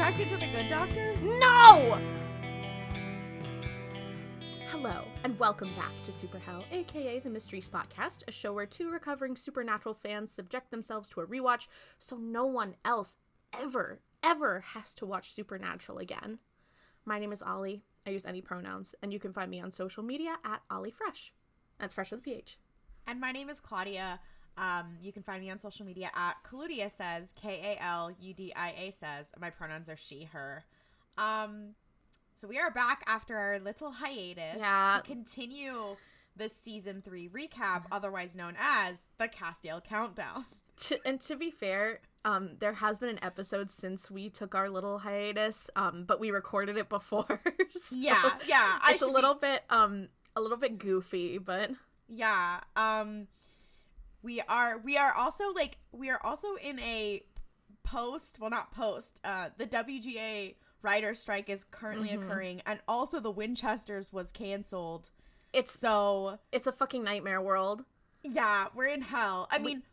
back into The Good Doctor? No! Hello, and welcome back to Super Hell, aka the Mystery Spotcast, a show where two recovering supernatural fans subject themselves to a rewatch so no one else ever has to watch Supernatural again. My name is Ollie. I use any pronouns, and you can find me on social media at OllieFresh. That's fresh with a PH. And my name is Klaudia. You can find me on social media at Klaudia says, K-A-L-U-D-I-A says. My pronouns are she, her. So we are back after our little hiatus to continue the season 3 recap, otherwise known as the Castiel countdown. And to be fair, there has been an episode since we took our little hiatus, but we recorded it before. So yeah. It's a little bit goofy, but yeah. We are also in a the WGA writer strike is currently occurring, and also the Winchesters was canceled. It's a fucking nightmare world. Yeah, we're in hell. I mean,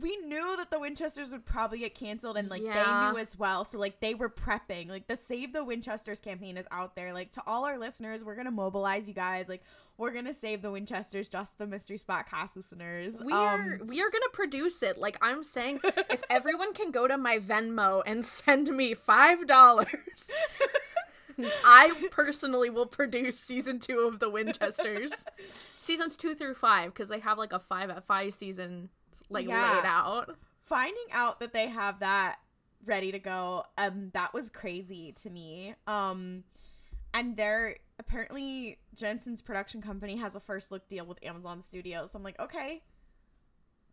we knew that the Winchesters would probably get canceled, and they knew as well, so they were prepping. The Save the Winchesters campaign is out there. To all our listeners, we're gonna mobilize you guys. We're gonna save the Winchesters, just the Mystery Spotcast listeners. We are gonna produce it. I'm saying, if everyone can go to my Venmo and send me $5, I personally will produce season 2 of the Winchesters. Seasons 2 through 5, because they have a 5 at 5 season laid out. Finding out that they have that ready to go, that was crazy to me. And apparently Jensen's production company has a first look deal with Amazon Studios. So I'm like, okay,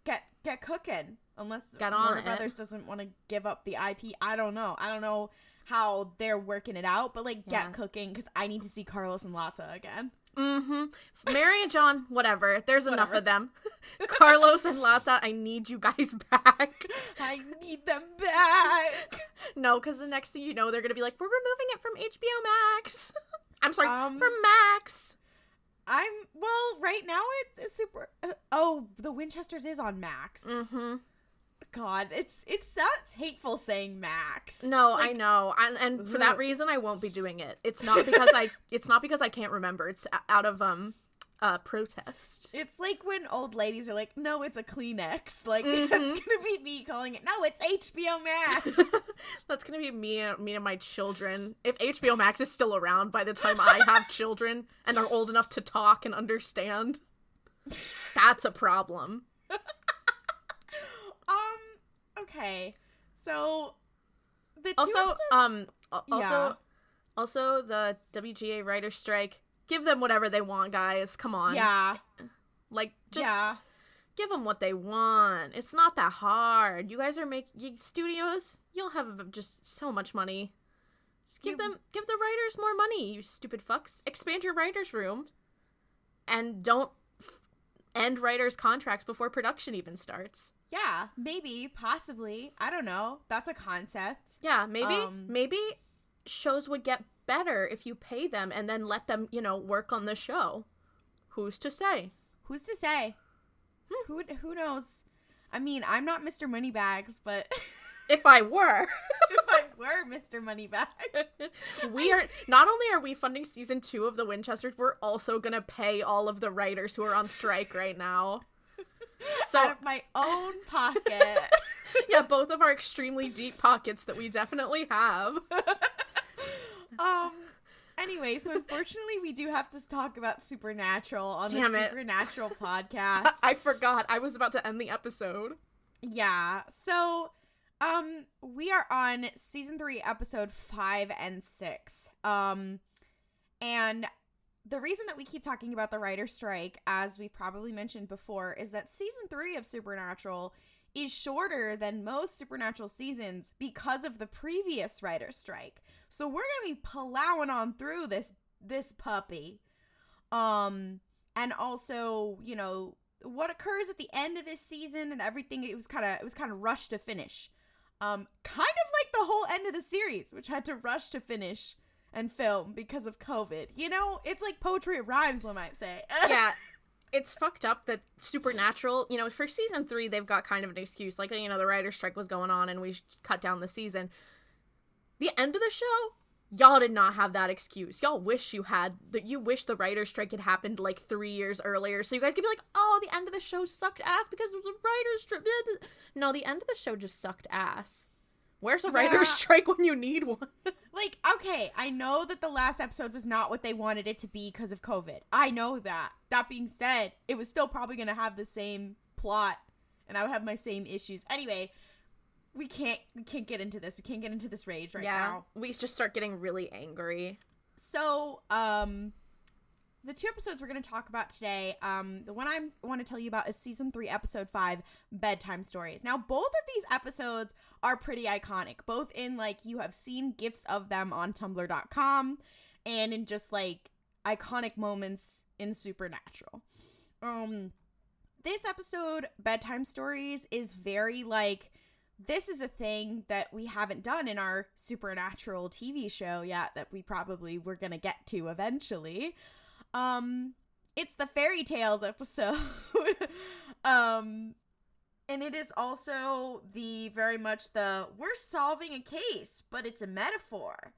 get cooking. Unless Warner Brothers doesn't want to give up the IP. I don't know how they're working it out, but get cooking, because I need to see Carlos and Lata again. Mary and John, whatever. There's enough of them. Carlos and Lata, I need you guys back. I need them back. No, because the next thing you know, they're going to be like, we're removing it from HBO Max. I'm sorry, from Max. Right now it's super, the Winchesters is on Max. God, it's that's hateful saying Max. No, I know, and for that reason, I won't be doing it. It's not because I can't remember. It's out of protest. It's like when old ladies are like, "No, it's a Kleenex." That's gonna be me calling it. No, it's HBO Max. That's gonna be me and my children. If HBO Max is still around by the time I have children and are old enough to talk and understand, that's a problem. Okay, so the also the WGA writer's strike. Give them whatever they want, guys. Come on. Yeah. Give them what they want. It's not that hard. You guys are making studios. You'll have just so much money. Just give the writers more money, you stupid fucks. Expand your writers' room, and don't end writers' contracts before production even starts. Yeah, maybe, possibly. I don't know. That's a concept. Yeah, maybe shows would get better if you pay them and then let them, work on the show. Who's to say? Who knows? I mean, I'm not Mr. Moneybags, but if I were Mr. Moneybags, not only are we funding season 2 of the Winchesters, we're also gonna pay all of the writers who are on strike right now. So, out of my own pocket. Yeah, both of our extremely deep pockets that we definitely have. Anyway, so unfortunately we do have to talk about Supernatural on the Supernatural podcast. I forgot. I was about to end the episode. Yeah. So, we are on season 3, episode 5 and 6. And the reason that we keep talking about the writer's strike, as we've probably mentioned before, is that season 3 of Supernatural is shorter than most Supernatural seasons because of the previous writer's strike. So we're going to be plowing on through this puppy. And also, what occurs at the end of this season and everything, it was kind of rushed to finish. Kind of like the whole end of the series, which had to rush to finish and film because of COVID. It's like poetry of rhymes, one might say. Yeah. It's fucked up that Supernatural, for season 3, they've got kind of an excuse. The writer's strike was going on and we cut down the season. The end of the show, y'all did not have that excuse. Y'all wish you had, that you wish the writer's strike had happened like 3 years earlier, so you guys could be like, oh, the end of the show sucked ass because it was a writer's strike. No, the end of the show just sucked ass. Where's a writer's strike when you need one? Like, okay, I know that the last episode was not what they wanted it to be because of COVID. I know that. That being said, it was still probably going to have the same plot, and I would have my same issues. Anyway, we can't get into this. We can't get into this rage right now. We just start getting really angry. So, the 2 episodes we're going to talk about today, the one I want to tell you about is season 3, episode 5, Bedtime Stories. Now, both of these episodes are pretty iconic, both in, like, you have seen GIFs of them on Tumblr.com and in just, like, iconic moments in Supernatural. This episode, Bedtime Stories, is very, like, this is a thing that we haven't done in our Supernatural TV show yet that we probably were going to get to eventually. It's the fairy tales episode. And it is also very much we're solving a case, but it's a metaphor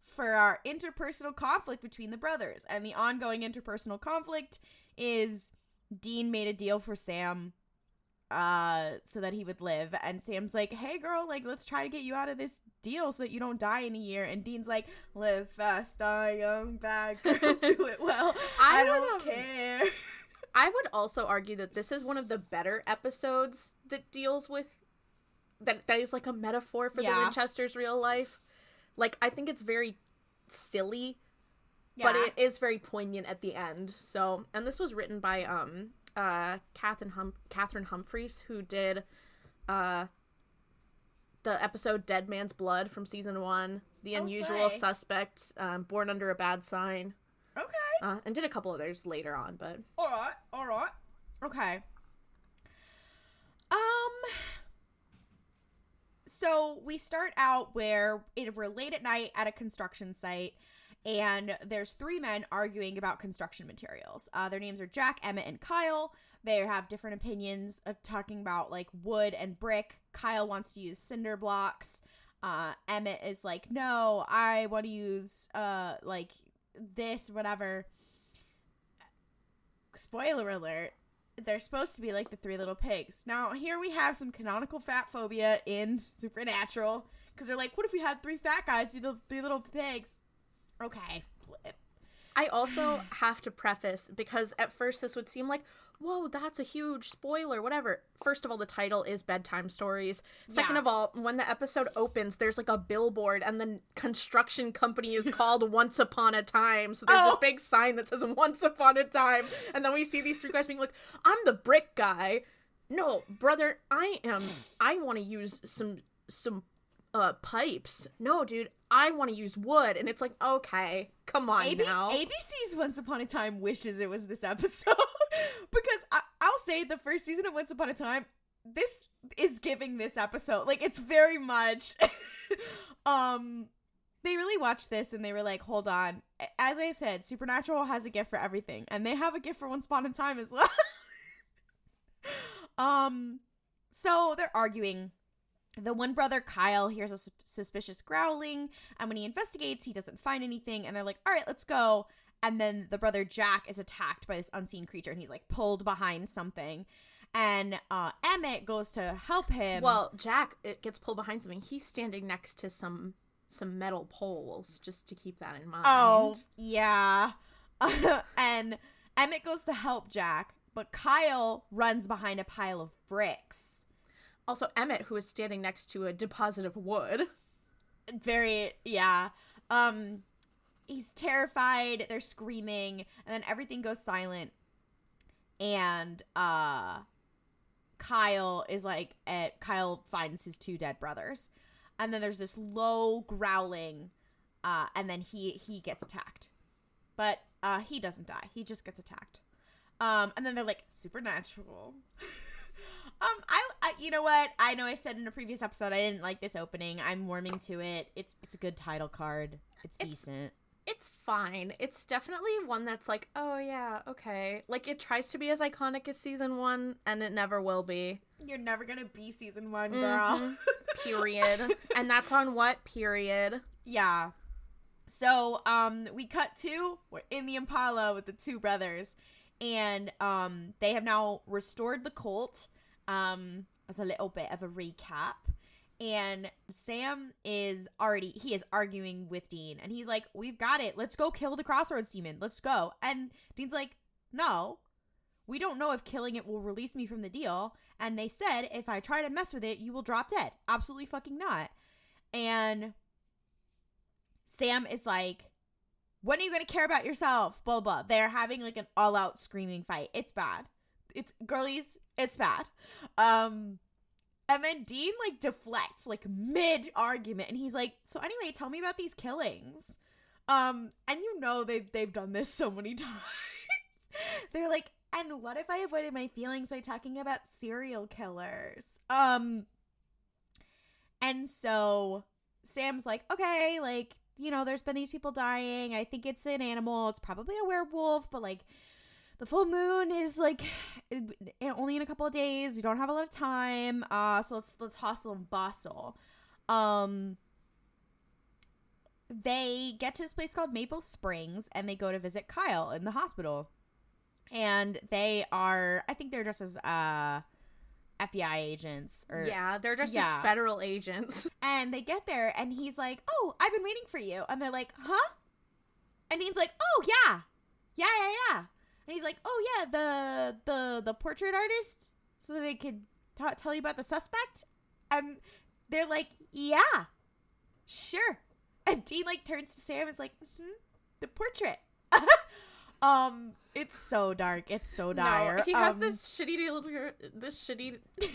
for our interpersonal conflict between the brothers. And the ongoing interpersonal conflict is Dean made a deal for Sam, so that he would live, and Sam's like, hey girl, like, let's try to get you out of this deal so that you don't die in a year, and Dean's like, live fast, die young, bad girls do it well. I don't care. I would also argue that this is one of the better episodes that deals with that is like a metaphor for the Winchesters' real life. Like, I think it's very silly, but it is very poignant at the end. So, and this was written by Catherine Humphreys, who did the episode Dead Man's Blood from season 1, The Unusual Suspects, Born Under a Bad Sign. Okay. And did a couple others later on, but... Alright. Okay. So we start out where we're late at night at a construction site, and there's 3 men arguing about construction materials. Their names are Jack, Emmett, and Kyle. They have different opinions of talking about, like, wood and brick. Kyle wants to use cinder blocks. Emmett is like, no, I want to use, like, this, whatever. Spoiler alert. They're supposed to be like the 3 little pigs. Now, here we have some canonical fat phobia in Supernatural. Because they're like, what if we had 3 fat guys be the 3 little pigs? Okay. I also have to preface, because at first this would seem like, whoa, that's a huge spoiler, whatever. First of all, the title is Bedtime Stories. Second of all, when the episode opens, there's like a billboard, and the construction company is called Once Upon a Time. So there's this big sign that says Once Upon a Time. And then we see these 3 guys being like, I'm the brick guy. No, brother, I want to use some pipes. No, dude, I want to use wood. And it's like, okay, come on now. ABC's Once Upon a Time wishes it was this episode. Because I'll say the first season of Once Upon a Time, this is giving this episode. Like, it's very much... They really watched this and they were like, hold on. As I said, Supernatural has a gift for everything. And they have a gift for Once Upon a Time as well. So they're arguing. The one brother, Kyle, hears a suspicious growling, and when he investigates, he doesn't find anything, and they're like, all right, let's go. And then the brother, Jack, is attacked by this unseen creature, and he's, like, pulled behind something. And Emmett goes to help him. Well, Jack, it gets pulled behind something. He's standing next to some metal poles, just to keep that in mind. Oh, yeah. And Emmett goes to help Jack, but Kyle runs behind a pile of bricks. Also, Emmett, who is standing next to a deposit of wood. He's terrified. They're screaming. And then everything goes silent. And, Kyle finds his 2 dead brothers. And then there's this low growling. And then he gets attacked. But, he doesn't die. He just gets attacked. And then they're like, Supernatural. You know what? I know I said in a previous episode I didn't like this opening. I'm warming to it. It's a good title card. It's decent. It's fine. It's definitely one that's like, oh yeah, okay. Like, it tries to be as iconic as season 1, and it never will be. You're never gonna be season 1, girl. Period. And that's on what? Period. Yeah. So, we cut to, we're in the Impala with the two brothers, and, they have now restored the cult, as a little bit of a recap. And Sam is arguing with Dean, and he's like, we've got it. Let's go kill the crossroads demon. Let's go. And Dean's like, no, we don't know if killing it will release me from the deal. And they said, if I try to mess with it, you will drop dead. Absolutely fucking not. And Sam is like, when are you going to care about yourself? Blah, blah. They're having like an all out screaming fight. It's bad. It's girlies. It's bad. And then Dean, like, deflects, like, mid-argument. And he's like, so anyway, tell me about these killings. And you know they've done this so many times. They're like, and what if I avoided my feelings by talking about serial killers? And so Sam's like, okay, like, you know, there's been these people dying. I think it's an animal. It's probably a werewolf, but, like, the full moon is like only in a couple of days. We don't have a lot of time. So let's hustle and bustle. They get to this place called Maple Springs, and they go to visit Kyle in the hospital. And I think they're just as FBI agents. Yeah, they're just as federal agents. And they get there, and he's like, oh, I've been waiting for you. And they're like, huh? And Dean's like, oh, yeah. Yeah. And he's like, oh, yeah, the portrait artist, so that they could tell you about the suspect? And they're like, yeah, sure. And Dean, like, turns to Sam and is like, the portrait. It's so dark. It's so dire. No, he has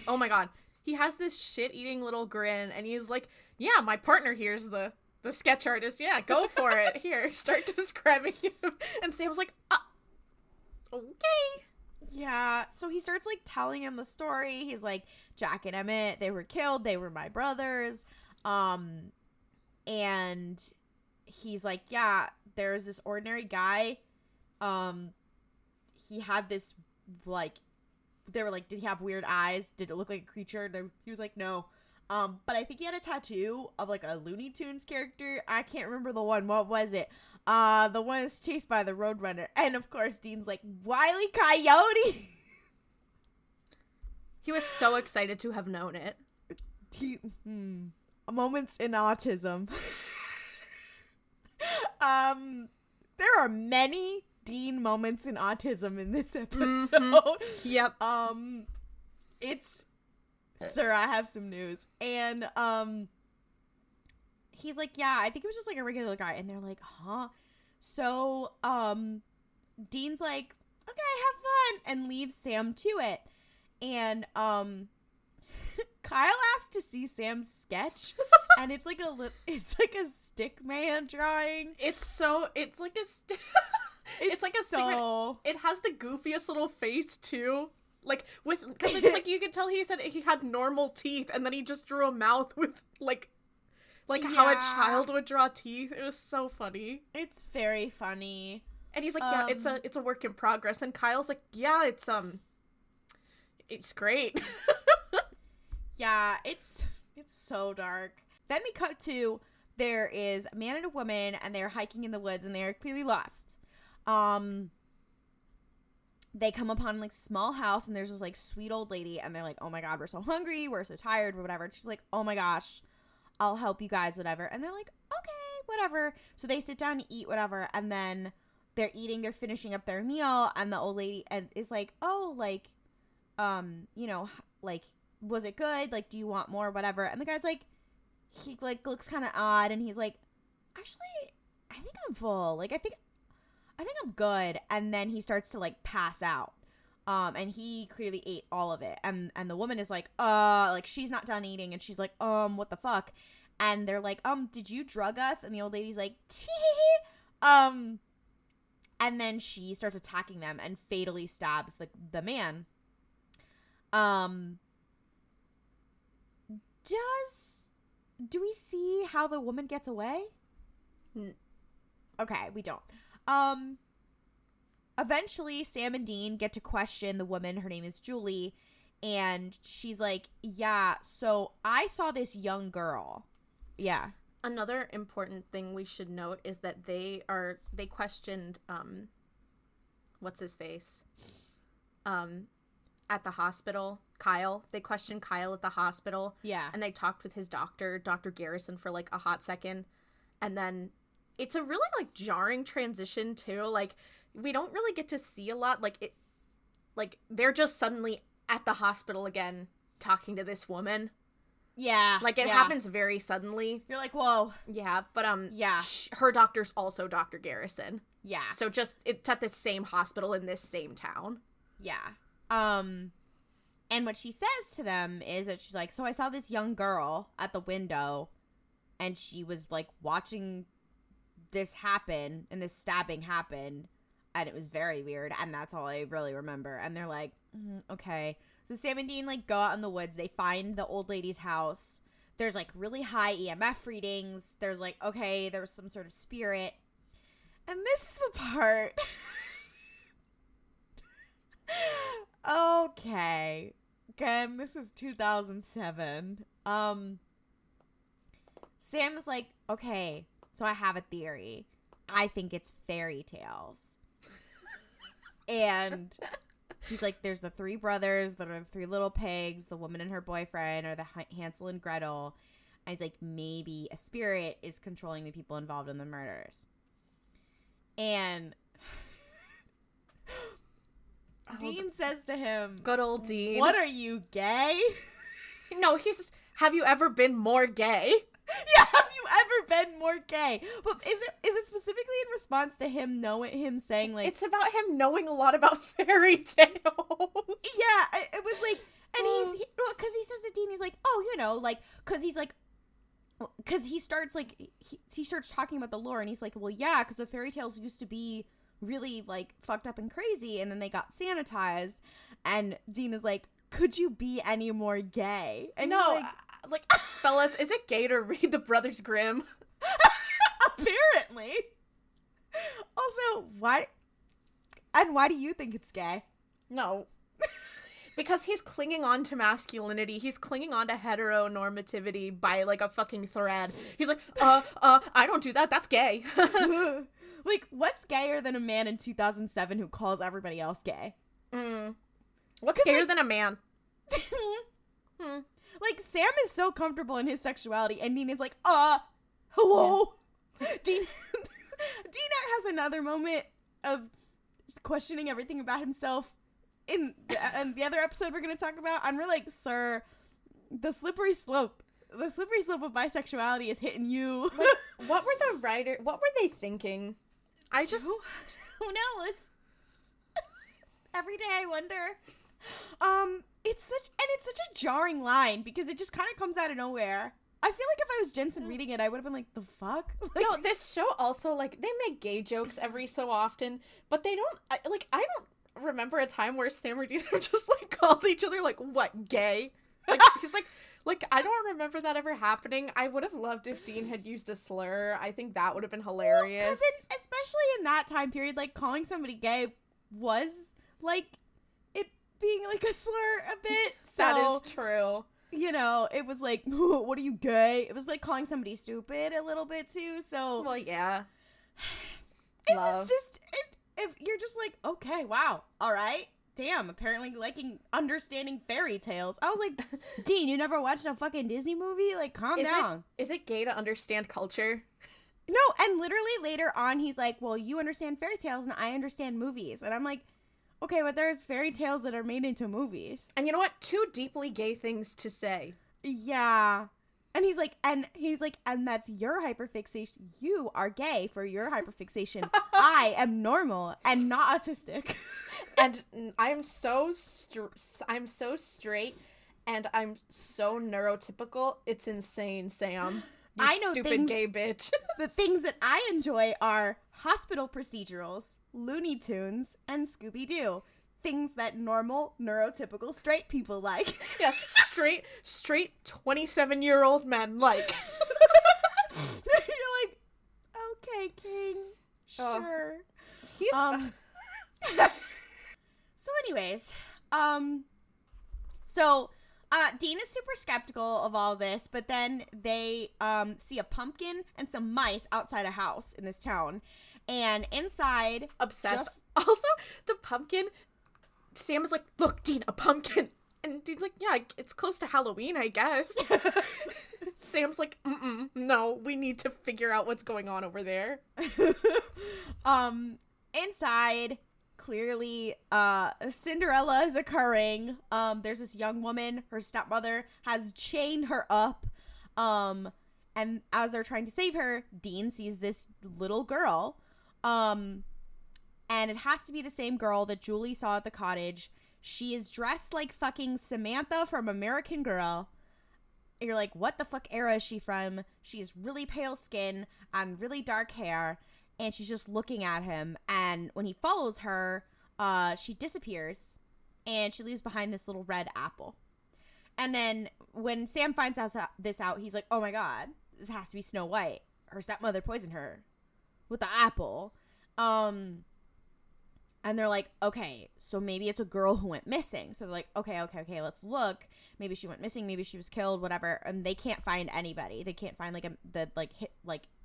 oh, my God. He has this shit-eating little grin, and he's like, yeah, my partner here's the sketch artist. Yeah, go for it. Here, start describing him. And Sam's like, okay. Yeah, so he starts, like, telling him the story. He's like, Jack and Emmett, they were killed. They were my brothers. And he's like, yeah, there's this ordinary guy. He had this, like, they were like, did he have weird eyes? Did it look like a creature? He was like, no. But I think he had a tattoo of, like, a Looney Tunes character. I can't remember the one. What was it? The one that's chased by the Roadrunner. And, of course, Dean's like, Wile E. Coyote! He was so excited to have known it. Moments in autism. There are many Dean moments in autism in this episode. Mm-hmm. Yep. Sir, I have some news. And he's like, yeah, I think it was just like a regular guy. And they're like, huh? So Dean's like, okay, have fun, and leaves Sam to it. And Kyle asked to see Sam's sketch, and it's like a stick man drawing. It has the goofiest little face too. Like, because it's like, you could tell he said he had normal teeth, and then he just drew a mouth with like how a child would draw teeth. It was so funny. It's very funny. And he's like, yeah, it's a work in progress. And Kyle's like, yeah, it's great. Yeah, it's so dark. Then we cut to, there is a man and a woman, and they're hiking in the woods, and they're clearly lost. They come upon, like, small house, and there's this, like, sweet old lady, and they're like, oh my God, we're so hungry, we're so tired, whatever. And she's like, oh my gosh, I'll help you guys, whatever. And they're like, okay, whatever. So they sit down to eat, whatever, and then they're finishing up their meal, and the old lady is like, oh, like, you know, like, was it good? Like, do you want more, whatever? And the guy's like, he, like, looks kind of odd, and he's like, actually, I think I'm full. Like, I think I'm good. And then he starts to, like, pass out. And he clearly ate all of it. And the woman is like, she's not done eating. And she's like, what the fuck? And they're like, did you drug us? And the old lady's like, tee. And then she starts attacking them and fatally stabs the man. Do we see how the woman gets away? Okay, we don't. Eventually, Sam and Dean get to question the woman. Her name is Julie. And she's like, yeah, so I saw this young girl. Yeah. Another important thing we should note is that they questioned, what's his face? At the hospital, Kyle. They questioned Kyle at the hospital. Yeah. And they talked with his doctor, Dr. Garrison, for, like, a hot second. And then it's a really, like, jarring transition, too. Like, we don't really get to see a lot. Like, they're just suddenly at the hospital again talking to this woman. Yeah. Like, it happens very suddenly. You're like, whoa. Yeah, but, yeah. Her doctor's also Dr. Garrison. Yeah. So just, it's at the same hospital in this same town. Yeah. And what she says to them is that she's like, so I saw this young girl at the window, and she was, like, watching this happen, and this stabbing happen, and it was very weird, and that's all I really remember. And they're like, okay. So Sam and Dean, like, go out in the woods. They find the old lady's house. There's, like, really high EMF readings. There's, like, okay, there was some sort of spirit. And this is the part. Okay. Again, this is 2007. Sam is like, okay, so I have a theory. I think it's fairy tales. And he's like, there's the three brothers that are the three little pigs. The woman and her boyfriend are the Hansel and Gretel. And he's like, maybe a spirit is controlling the people involved in the murders. And Dean says to him, good old Dean. What are you, gay? No, he's, have you ever been more gay? Yeah, have you ever been more gay? But is it specifically in response to him saying, like, it's about him knowing a lot about fairy tales. Yeah, it was like, and because he says to Dean, he's like, oh, you know, like, because he's like, because he starts like he starts talking about the lore, and he's like, well, yeah, because the fairy tales used to be really, like, fucked up and crazy, and then they got sanitized. And Dean is like, could you be any more gay? And no, like, fellas, is it gay to read the Brothers Grimm? Apparently. Also, why do you think it's gay? No. Because he's clinging on to masculinity. He's clinging on to heteronormativity by, like, a fucking thread. He's like, I don't do that. That's gay. Like, what's gayer than a man in 2007 who calls everybody else gay? What's gayer than a man? Like, Sam is so comfortable in his sexuality, and Dean is like, hello? Yeah. Dean has another moment of questioning everything about himself in the other episode we're going to talk about. And we're like, sir, the slippery slope of bisexuality is hitting you. Like, what were they thinking? I just... Who knows? Every day I wonder. It's such a jarring line, because it just kind of comes out of nowhere. I feel like if I was Jensen reading it, I would have been like, the fuck? Like, no, this show also, like, they make gay jokes every so often, but they don't, I don't remember a time where Sam or Dean just, like, called each other, like, what, gay? Like, he's like, I don't remember that ever happening. I would have loved if Dean had used a slur. I think that would have been hilarious. Well, especially in that time period, like, calling somebody gay was, like, it being, like, a slur a bit. So, that is true. You know, it was like, what are you, gay? It was like calling somebody stupid a little bit, too, so. Well, yeah. It was just, if you're just like, okay, wow, all right. Damn, apparently understanding fairy tales. I was like, Dean, you never watched a fucking Disney movie? Like, calm down. Is it gay to understand culture? No, and literally later on, he's like, well, you understand fairy tales and I understand movies. And I'm like, okay, but there's fairy tales that are made into movies. And you know what? Two deeply gay things to say. Yeah. And he's like, and that's your hyperfixation. You are gay for your hyperfixation. I am normal and not autistic. And I'm so straight and I'm so neurotypical. It's insane, Sam. You I know stupid gay bitch. The things that I enjoy are hospital procedurals, Looney Tunes, and Scooby-Doo. Things that normal, neurotypical straight people like. Yeah, straight 27-year-old men like. You're like, okay, King. Sure. He's So anyways, Dean is super skeptical of all this, but then they see a pumpkin and some mice outside a house in this town, and inside, obsessed. Also, the pumpkin, Sam is like, look, Dean, a pumpkin. And Dean's like, yeah, it's close to Halloween, I guess. Sam's like, no, we need to figure out what's going on over there. Inside, clearly, Cinderella is occurring. There's this young woman, her stepmother has chained her up. And as they're trying to save her, Dean sees this little girl. And it has to be the same girl that Julie saw at the cottage. She is dressed like fucking Samantha from American Girl. You're like, what the fuck era is she from? She has really pale skin and really dark hair. And she's just looking at him. And when he follows her, she disappears. And she leaves behind this little red apple. And then when Sam finds this out, he's like, oh my God, this has to be Snow White. Her stepmother poisoned her with the apple. And they're like, okay, so maybe it's a girl who went missing. So they're like, okay, let's look. Maybe she went missing. Maybe she was killed, whatever. And they can't find anybody. They can't find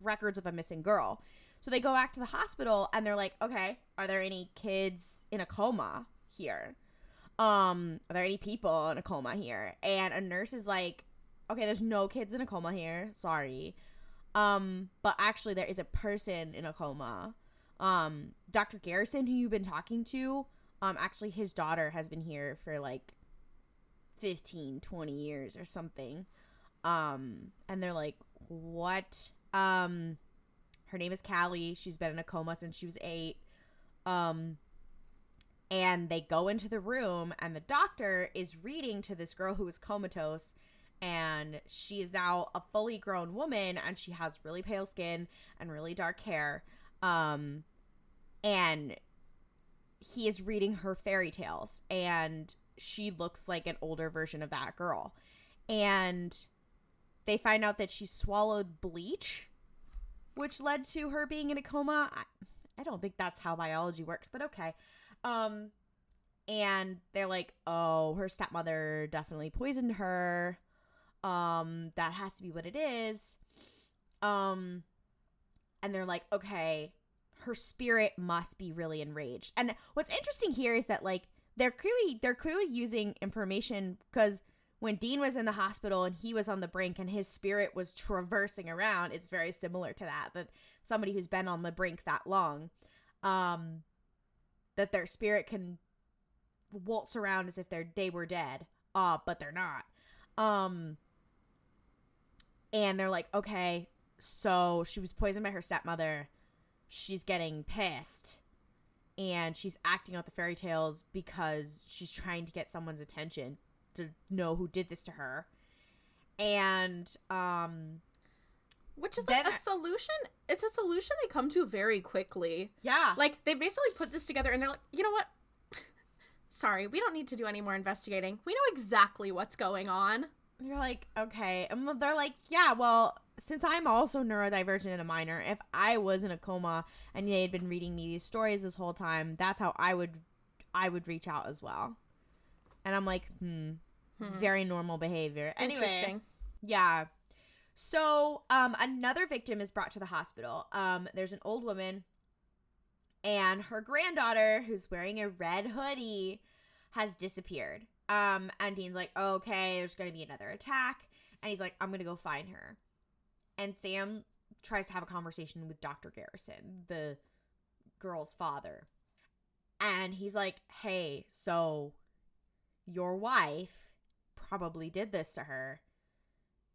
records of a missing girl. So they go back to the hospital and they're like, okay, are there any kids in a coma here? Are there any people in a coma here? And a nurse is like, okay, there's no kids in a coma here. Sorry. But actually there is a person in a coma. Dr. Garrison, who you've been talking to, actually his daughter has been here for like 15, 20 years or something. And they're like, what? Her name is Callie. She's been in a coma since she was 8. And they go into the room and the doctor is reading to this girl who is comatose, and she is now a fully grown woman and she has really pale skin and really dark hair. And he is reading her fairy tales, and she looks like an older version of that girl. And they find out that she swallowed bleach, which led to her being in a coma. I don't think that's how biology works, but okay. And they're like, oh, her stepmother definitely poisoned her. That has to be what it is. And they're like, okay, her spirit must be really enraged. And what's interesting here is that like they're clearly using information, because when Dean was in the hospital and he was on the brink and his spirit was traversing around, it's very similar to that somebody who's been on the brink that long, that their spirit can waltz around as if they were dead, but they're not. And they're like, okay, so she was poisoned by her stepmother. She's getting pissed, and she's acting out the fairy tales because she's trying to get someone's attention to know who did this to her. And which is like a solution. It's a solution they come to very quickly. Yeah. Like, they basically put this together and they're like, you know what? Sorry, we don't need to do any more investigating. We know exactly what's going on. You're like, okay. And they're like, yeah, well, since I'm also neurodivergent and a minor, if I was in a coma and they had been reading me these stories this whole time, that's how I would reach out as well. And I'm like, very normal behavior. Anyway, interesting. Yeah. So, another victim is brought to the hospital. There's an old woman, and her granddaughter, who's wearing a red hoodie, has disappeared. And Dean's like, okay, there's going to be another attack. And he's like, I'm going to go find her. And Sam tries to have a conversation with Dr. Garrison, the girl's father. And he's like, hey, so your wife probably did this to her.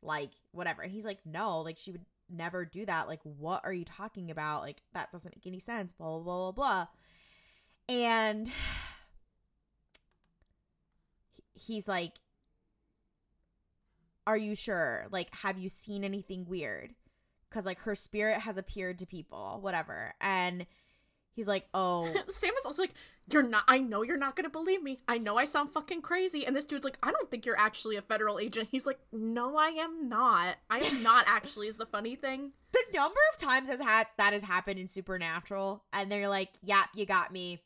Like, whatever. And he's like, no, like, she would never do that. Like, what are you talking about? Like, that doesn't make any sense, blah, blah, blah, blah, blah. And he's like, are you sure? Like, have you seen anything weird? Because, like, her spirit has appeared to people, whatever. And He's like, oh. Sam is also like, I know you're not gonna believe me. I know I sound fucking crazy. And this dude's like, I don't think you're actually a federal agent. He's like, no, I am not. I am not actually, is the funny thing. The number of times that has happened in Supernatural, and they're like, yep, you got me.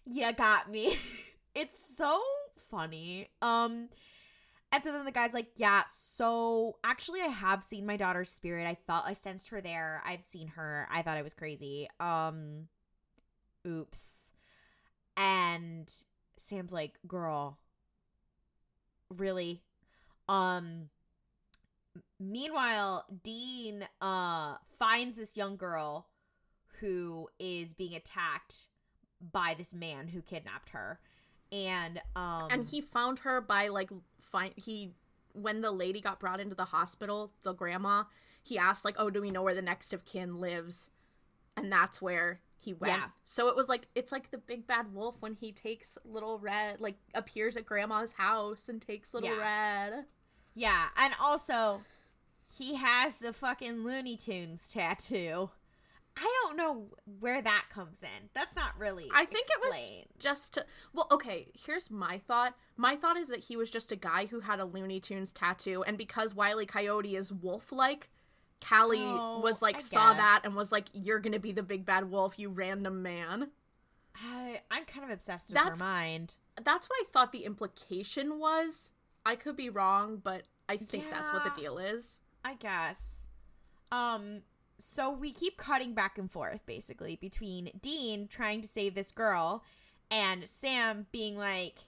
You got me. It's so funny. And so then the guy's like, yeah, so actually I have seen my daughter's spirit. I sensed her there. I've seen her. I thought I was crazy. Oops. And Sam's like, girl, really? Meanwhile, Dean finds this young girl who is being attacked by this man who kidnapped her. And he found her by like when the lady got brought into the hospital, the grandma, he asked like, oh, do we know where the next of kin lives? And that's where he went. Yeah. So it was like, it's like the big bad wolf when he takes Little Red, like appears at grandma's house and takes Little Red. Yeah. And also he has the fucking Looney Tunes tattoo. I don't know where that comes in. That's not really I think explained. It was just to... Well, okay, here's my thought. My thought is that he was just a guy who had a Looney Tunes tattoo, and because Wile E. Coyote is wolf-like, Callie was like, saw that and was like, you're gonna be the big bad wolf, you random man. I'm kind of obsessed with her mind. That's what I thought the implication was. I could be wrong, but I think that's what the deal is. I guess. So we keep cutting back and forth, basically, between Dean trying to save this girl and Sam being like,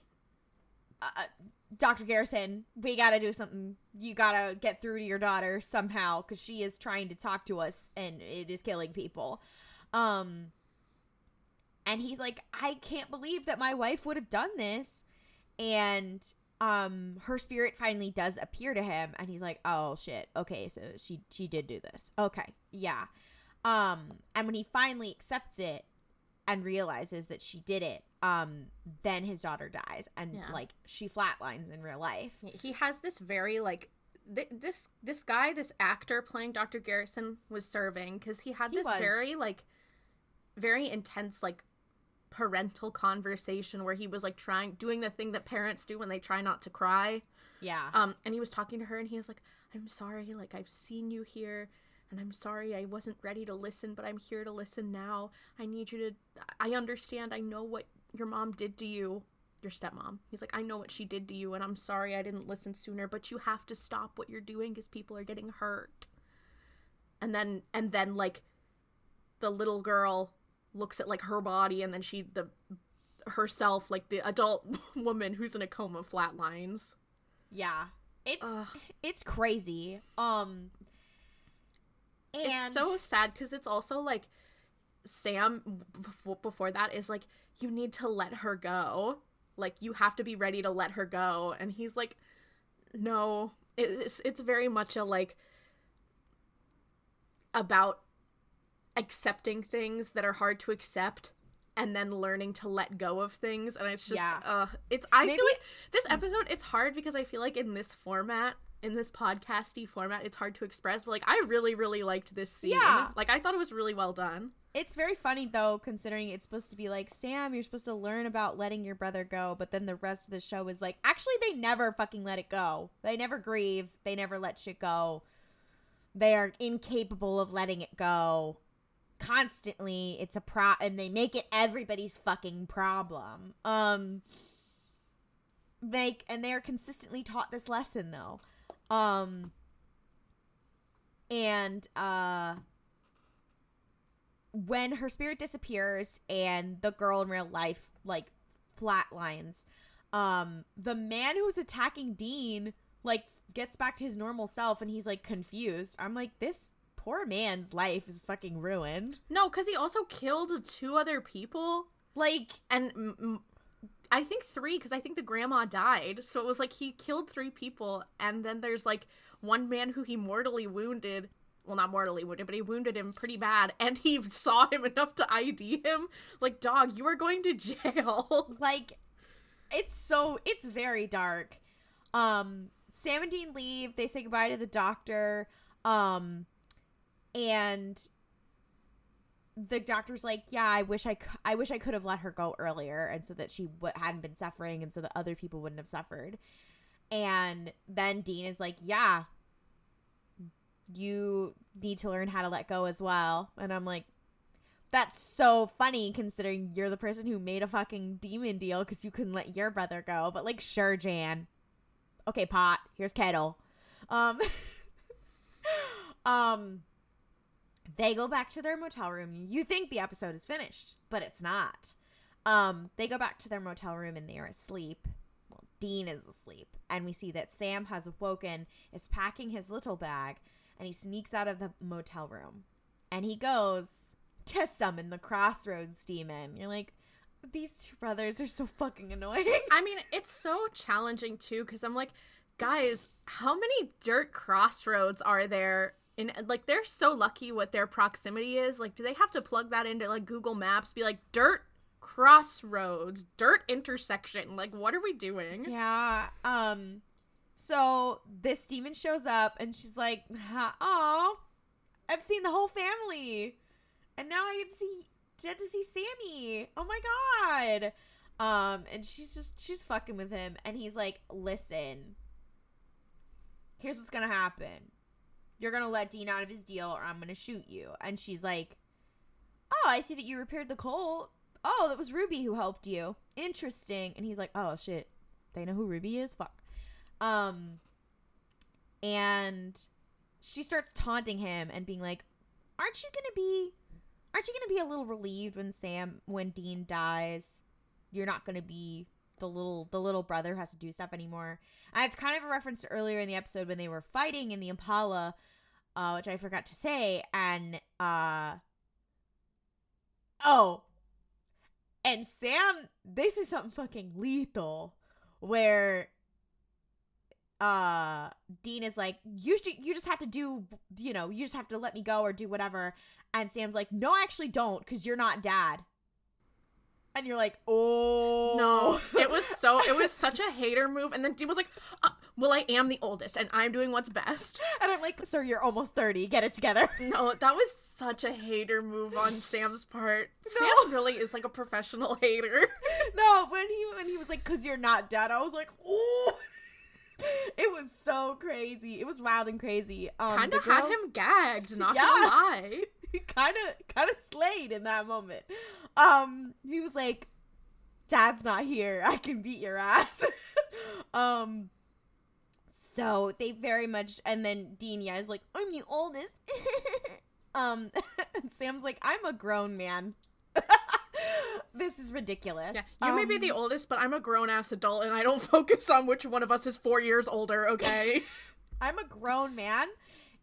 Dr. Garrison, we gotta do something. You gotta get through to your daughter somehow, because she is trying to talk to us and it is killing people. And he's like, I can't believe that my wife would have done this. And her spirit finally does appear to him, and he's like, oh shit, okay, so she did do this. Okay, yeah. And when he finally accepts it and realizes that she did it, then his daughter dies, and like she flatlines in real life. He has this very like this guy, this actor playing Dr. Garrison was serving, because he had this very like very intense like parental conversation where he was like doing the thing that parents do when they try not to cry. Yeah. And he was talking to her and he was like, I'm sorry, like I've seen you here and I'm sorry I wasn't ready to listen, but I'm here to listen now. I need you to, I understand, I know what your mom did to you, your stepmom. He's like, I know what she did to you and I'm sorry I didn't listen sooner, but you have to stop what you're doing because people are getting hurt. And then like the little girl looks at like her body, and then herself, like the adult woman who's in a coma, flatlines. Yeah, it's crazy. And it's so sad because it's also like Sam before that is like, you need to let her go. Like you have to be ready to let her go, and he's like, no. It's very much a like about accepting things that are hard to accept and then learning to let go of things, and it's just I feel like this episode, it's hard because I feel like in this format, in this podcasty format, it's hard to express, but like I really really liked this scene. Like I thought it was really well done. It's very funny though, considering it's supposed to be like, Sam, you're supposed to learn about letting your brother go, but then the rest of the show is like, actually they never fucking let it go. They never grieve, they never let shit go. They are incapable of letting it go. Constantly, it's a and they make it everybody's fucking problem. And they are consistently taught this lesson though. When her spirit disappears and the girl in real life like flatlines, the man who's attacking Dean like gets back to his normal self, and he's like confused. I'm like, this poor man's life is fucking ruined. No, because he also killed 2 other people. Like, and I think 3, because I think the grandma died. So it was like he killed 3 people, and then there's like one man who he mortally wounded. Well, not mortally wounded, but he wounded him pretty bad, and he saw him enough to ID him. Like, dog, you are going to jail. Like, it's very dark. Sam and Dean leave. They say goodbye to the doctor. And the doctor's like, yeah, I wish I could have let her go earlier, and so that she hadn't been suffering, and so that other people wouldn't have suffered. And then Dean is like, yeah, you need to learn how to let go as well. And I'm like, that's so funny considering you're the person who made a fucking demon deal because you couldn't let your brother go. But like, sure, Jan. Okay, pot. Here's kettle. They go back to their motel room. You think the episode is finished, but it's not. They go back to their motel room and they're asleep. Well, Dean is asleep. And we see that Sam has awoken, is packing his little bag, and he sneaks out of the motel room. And he goes to summon the Crossroads demon. You're like, these two brothers are so fucking annoying. I mean, it's so challenging, too, because I'm like, guys, how many dirt crossroads are there? Like, they're so lucky what their proximity is. Like, do they have to plug that into, like, Google Maps? Be like, dirt crossroads, dirt intersection. Like, what are we doing? Yeah. So this demon shows up and she's like, oh, I've seen the whole family. And now I get to see Sammy. Oh my God. And she's fucking with him. And he's like, listen, here's what's going to happen. You're going to let Dean out of his deal or I'm going to shoot you. And she's like, oh, I see that you repaired the Colt. Oh, that was Ruby who helped you. Interesting. And he's like, oh shit. They know who Ruby is? Fuck. And she starts taunting him and being like, aren't you gonna be a little relieved when Dean dies? You're not gonna be the little brother who has to do stuff anymore. And it's kind of a reference to earlier in the episode when they were fighting in the Impala, which I forgot to say. And and Sam, they say something fucking lethal where Dean is like, you just have to do, you just have to let me go or do whatever. And Sam's like, no, I actually don't, because you're not dad. And you're like, oh. No, it was such a hater move. And then Dean was like, well, I am the oldest and I'm doing what's best. And I'm like, sir, you're almost 30. Get it together. No, that was such a hater move on Sam's part. No. Sam really is like a professional hater. No, when he was like, because you're not dad, I was like, oh. It was so crazy. It was wild and crazy. Kind of had him gagged, not gonna lie. He kind of slayed in that moment. He was like, Dad's not here. I can beat your ass. So they very much, and then Dean, is like, I'm the oldest. And Sam's like, I'm a grown man. This is ridiculous. Yeah, you may be the oldest, but I'm a grown-ass adult, and I don't focus on which one of us is 4 years older, okay? I'm a grown man,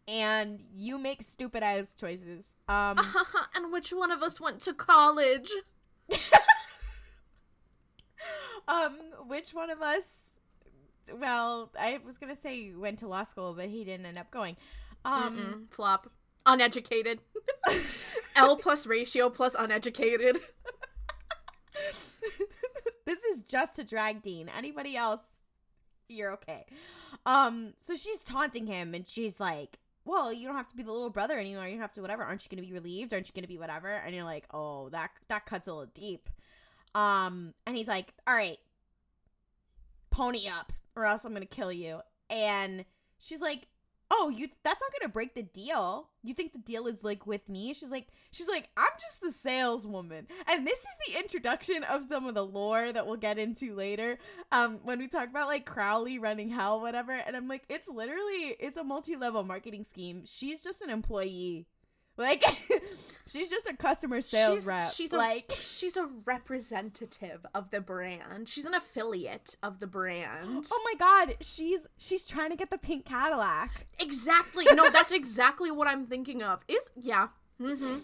and you make stupid-ass choices. And which one of us went to college? Which one of us... Well, I was gonna say went to law school, but he didn't end up going. Flop. Uneducated. L plus ratio plus uneducated. This is just to drag Dean. Anybody else, you're okay. So she's taunting him, and she's like, well, you don't have to be the little brother anymore. You don't have to whatever. Aren't you going to be relieved? Aren't you going to be whatever? And you're like, oh, that cuts a little deep. And he's like, all right, pony up or else I'm going to kill you. And she's like, oh, that's not going to break the deal. You think the deal is like with me? She's like, I'm just the saleswoman. And this is the introduction of some of the lore that we'll get into later. When we talk about like Crowley running hell, whatever. And I'm like, it's a multi-level marketing scheme. She's just an employee. Like, she's just a customer sales rep. She's a representative of the brand. She's an affiliate of the brand. Oh my God, she's trying to get the pink Cadillac. Exactly. No, that's exactly what I'm thinking of. Mm-hmm.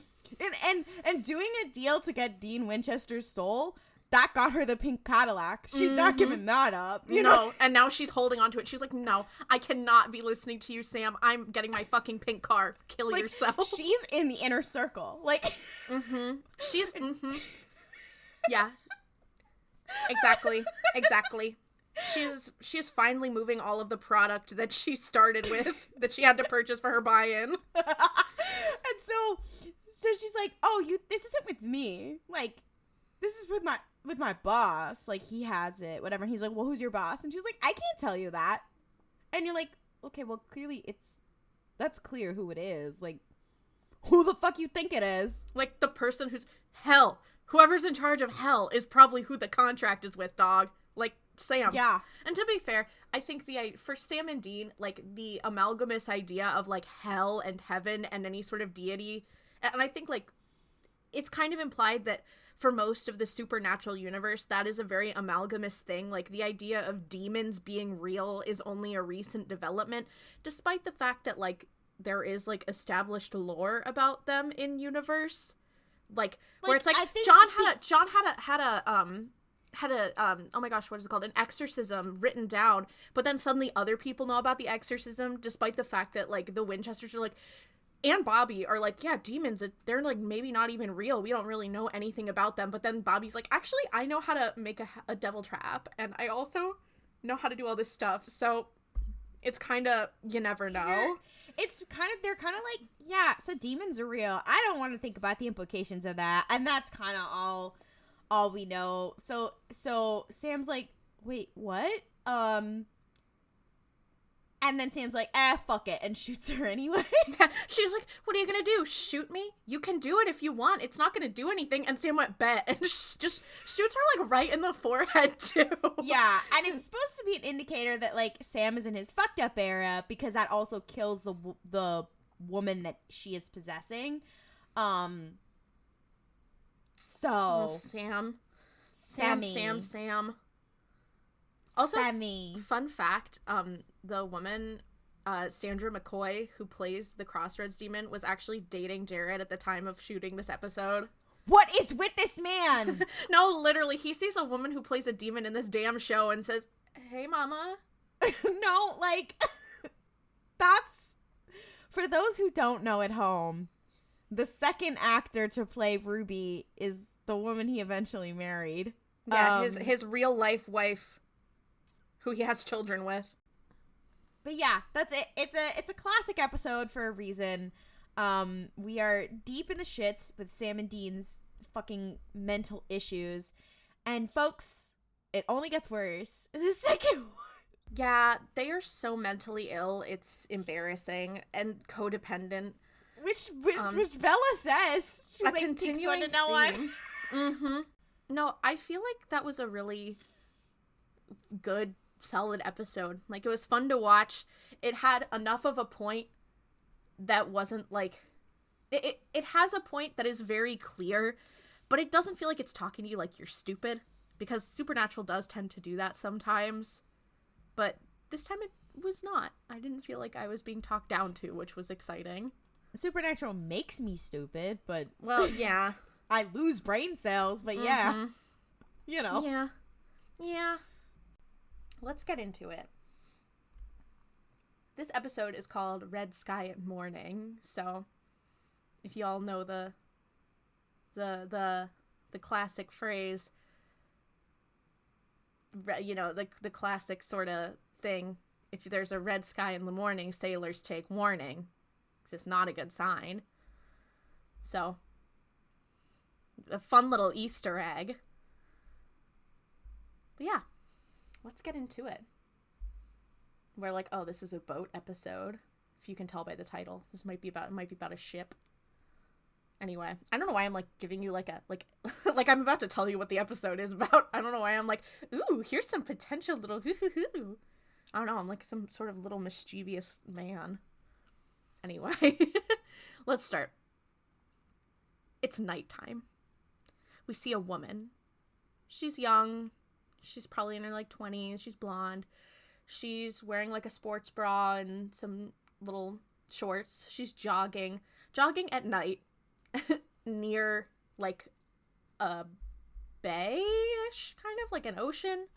And doing a deal to get Dean Winchester's soul, that got her the pink Cadillac. She's not giving that up. You know? And now she's holding on to it. She's like, no, I cannot be listening to you, Sam. I'm getting my fucking pink car. Kill yourself. She's in the inner circle. Like, Yeah. Exactly. She's finally moving all of the product that she started with, that she had to purchase for her buy-in. And So she's like, oh, this isn't with me. Like, this is with my boss. Like, he has it, whatever. And he's like, well, who's your boss? And she's like, I can't tell you that. And you're like, okay, well, clearly that's clear who it is. Like, who the fuck you think it is? Like, the person who's hell. Whoever's in charge of hell is probably who the contract is with, dog. Like, Sam. Yeah. And to be fair, I think for Sam and Dean, like, the amalgamous idea of, like, hell and heaven and any sort of deity, and I think, like, it's kind of implied that for most of the supernatural universe, that is a very amalgamous thing. Like, the idea of demons being real is only a recent development, despite the fact that, like, there is, like, established lore about them in universe. Like where it's like, John had a oh my gosh, what is it called? An exorcism written down, but then suddenly other people know about the exorcism, despite the fact that, like, the Winchesters are like, and Bobby are like, yeah, demons, they're, like, maybe not even real. We don't really know anything about them. But then Bobby's like, actually, I know how to make a devil trap, and I also know how to do all this stuff. So it's kind of, you never know. They're kind of like, yeah, so demons are real. I don't want to think about the implications of that. And that's kind of all we know. So Sam's like, wait, what? And then Sam's like, fuck it, and shoots her anyway. She's like, what are you gonna do? Shoot me? You can do it if you want. It's not gonna do anything. And Sam went, bet, and just shoots her, like, right in the forehead, too. Yeah, and it's supposed to be an indicator that, like, Sam is in his fucked up era, because that also kills the woman that she is possessing. So. Sam. Sammy. Sam. Also, Sammy. Fun fact, the woman, Sandra McCoy, who plays the Crossroads demon, was actually dating Jared at the time of shooting this episode. What is with this man? No, literally, he sees a woman who plays a demon in this damn show and says, hey, mama. No, like, that's, for those who don't know at home, the second actor to play Ruby is the woman he eventually married. Yeah, his real life wife, who he has children with. But yeah, that's it. It's a classic episode for a reason. We are deep in the shits with Sam and Dean's fucking mental issues. And folks, it only gets worse in the second one. Yeah, they are so mentally ill. It's embarrassing and codependent. Which Bella says. She's like, continuing to no one. Mm-hmm. No, I feel like that was a really good, solid episode. Like, it was fun to watch. It had enough of a point that wasn't, like, it has a point that is very clear, but it doesn't feel like it's talking to you like you're stupid, because Supernatural does tend to do that sometimes, but this time it was not. I didn't feel like I was being talked down to, which was exciting. Supernatural makes me stupid, but well, yeah. I lose brain cells, but yeah. Mm-hmm. You know. Yeah. Let's get into it. This episode is called Red Sky at Morning, so if you all know the classic phrase, you know, the classic sort of thing, if there's a red sky in the morning, sailors take warning, because it's not a good sign. So, a fun little Easter egg. But yeah, let's get into it. We're like, oh, this is a boat episode. If you can tell by the title, this might be about a ship. Anyway, I don't know why I'm like giving you like I'm about to tell you what the episode is about. I don't know why I'm like, ooh, here's some potential little hoo-hoo-hoo. I don't know, I'm like some sort of little mischievous man. Anyway, let's start. It's nighttime. We see a woman. She's young. She's probably in her like 20s. She's blonde. She's wearing like a sports bra and some little shorts. She's jogging at night near like a bay-ish, kind of like an ocean.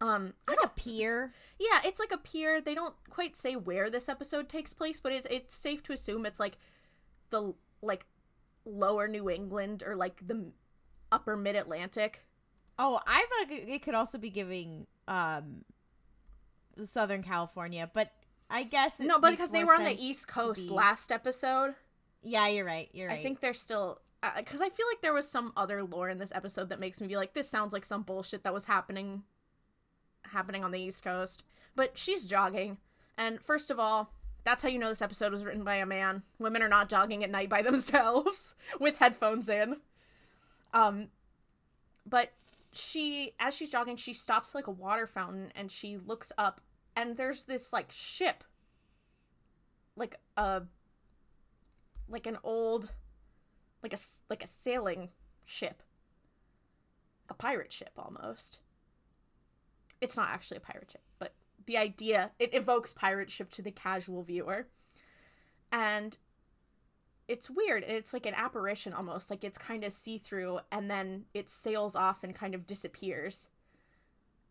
It's like a pier. Yeah, it's like a pier. They don't quite say where this episode takes place, but it's safe to assume it's like the like lower New England or like the upper mid-Atlantic. Oh, I thought it could also be giving Southern California, but I guess no, but because they were on the East Coast last episode. Yeah, you're right. You're right. I think there's still... Because I feel like there was some other lore in this episode that makes me be like, this sounds like some bullshit that was happening on the East Coast. But she's jogging. And first of all, that's how you know this episode was written by a man. Women are not jogging at night by themselves with headphones in. But as she's jogging, she stops like a water fountain and she looks up and there's this like ship. Like an old, like a sailing ship. Like a pirate ship almost. It's not actually a pirate ship, but the idea, it evokes pirate ship to the casual viewer. And it's weird. It's like an apparition almost. Like it's kind of see-through and then it sails off and kind of disappears.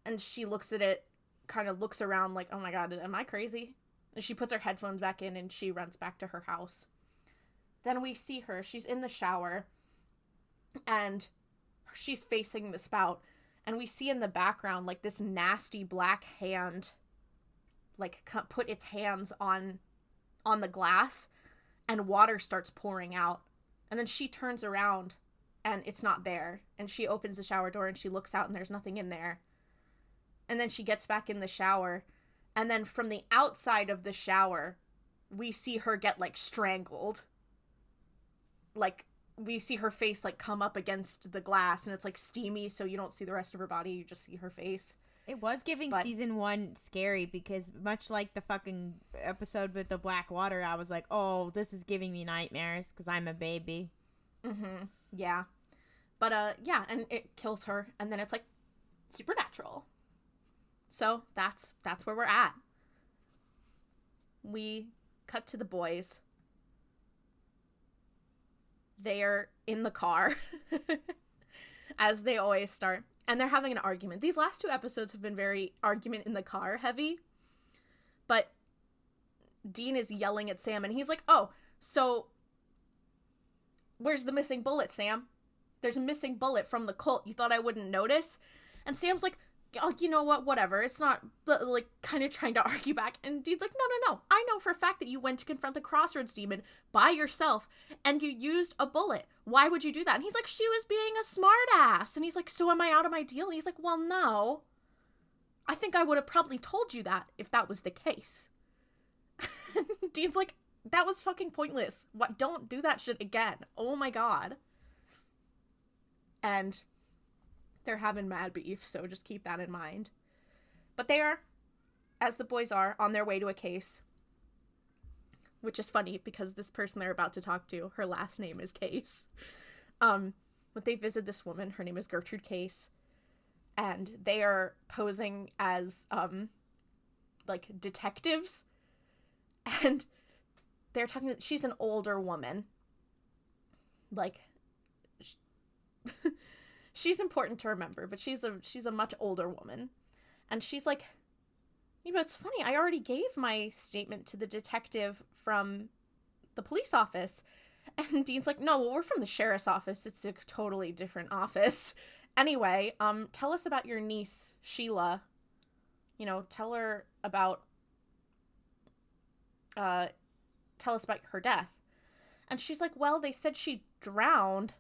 And she looks at it, kind of looks around like, oh my god, am I crazy? And she puts her headphones back in and she runs back to her house. Then we see her. She's in the shower and she's facing the spout. And we see in the background, like, this nasty black hand, like, put its hands on the glass, and water starts pouring out. And then she turns around, and it's not there. And she opens the shower door, and she looks out, and there's nothing in there. And then she gets back in the shower, and then from the outside of the shower, we see her get, like, strangled. Like, we see her face, like, come up against the glass, and it's, like, steamy, so you don't see the rest of her body, you just see her face. It was giving season 1 scary, because much like the fucking episode with the black water, I was like, oh, this is giving me nightmares, because I'm a baby. Mm-hmm. Yeah. But, yeah, and it kills her, and then it's, like, supernatural. So, that's where we're at. We cut to the boys. They are in the car, as they always start, and they're having an argument. These last 2 episodes have been very argument in the car heavy, but Dean is yelling at Sam, and he's like, oh, so where's the missing bullet, Sam? There's a missing bullet from the Colt. You thought I wouldn't notice? And Sam's like, oh, you know what, whatever, it's not, like, kind of trying to argue back, and Dean's like, no, I know for a fact that you went to confront the Crossroads demon by yourself, and you used a bullet. Why would you do that? And he's like, she was being a smartass, and he's like, so am I out of my deal? And he's like, well, no, I think I would have probably told you that if that was the case. Dean's like, that was fucking pointless. What? Don't do that shit again. Oh my god. And they're having mad beef, so just keep that in mind. But they are, as the boys are, on their way to a case. Which is funny, because this person they're about to talk to, her last name is Case. But they visit this woman, her name is Gertrude Case. And they are posing as, like, detectives. And they're talking, she's an older woman. Like, she's important to remember, but she's a much older woman. And she's like, you know, it's funny, I already gave my statement to the detective from the police office. And Dean's like, no, well, we're from the sheriff's office. It's a totally different office. Anyway, tell us about your niece, Sheila. You know, tell us about her death. And she's like, well, they said she drowned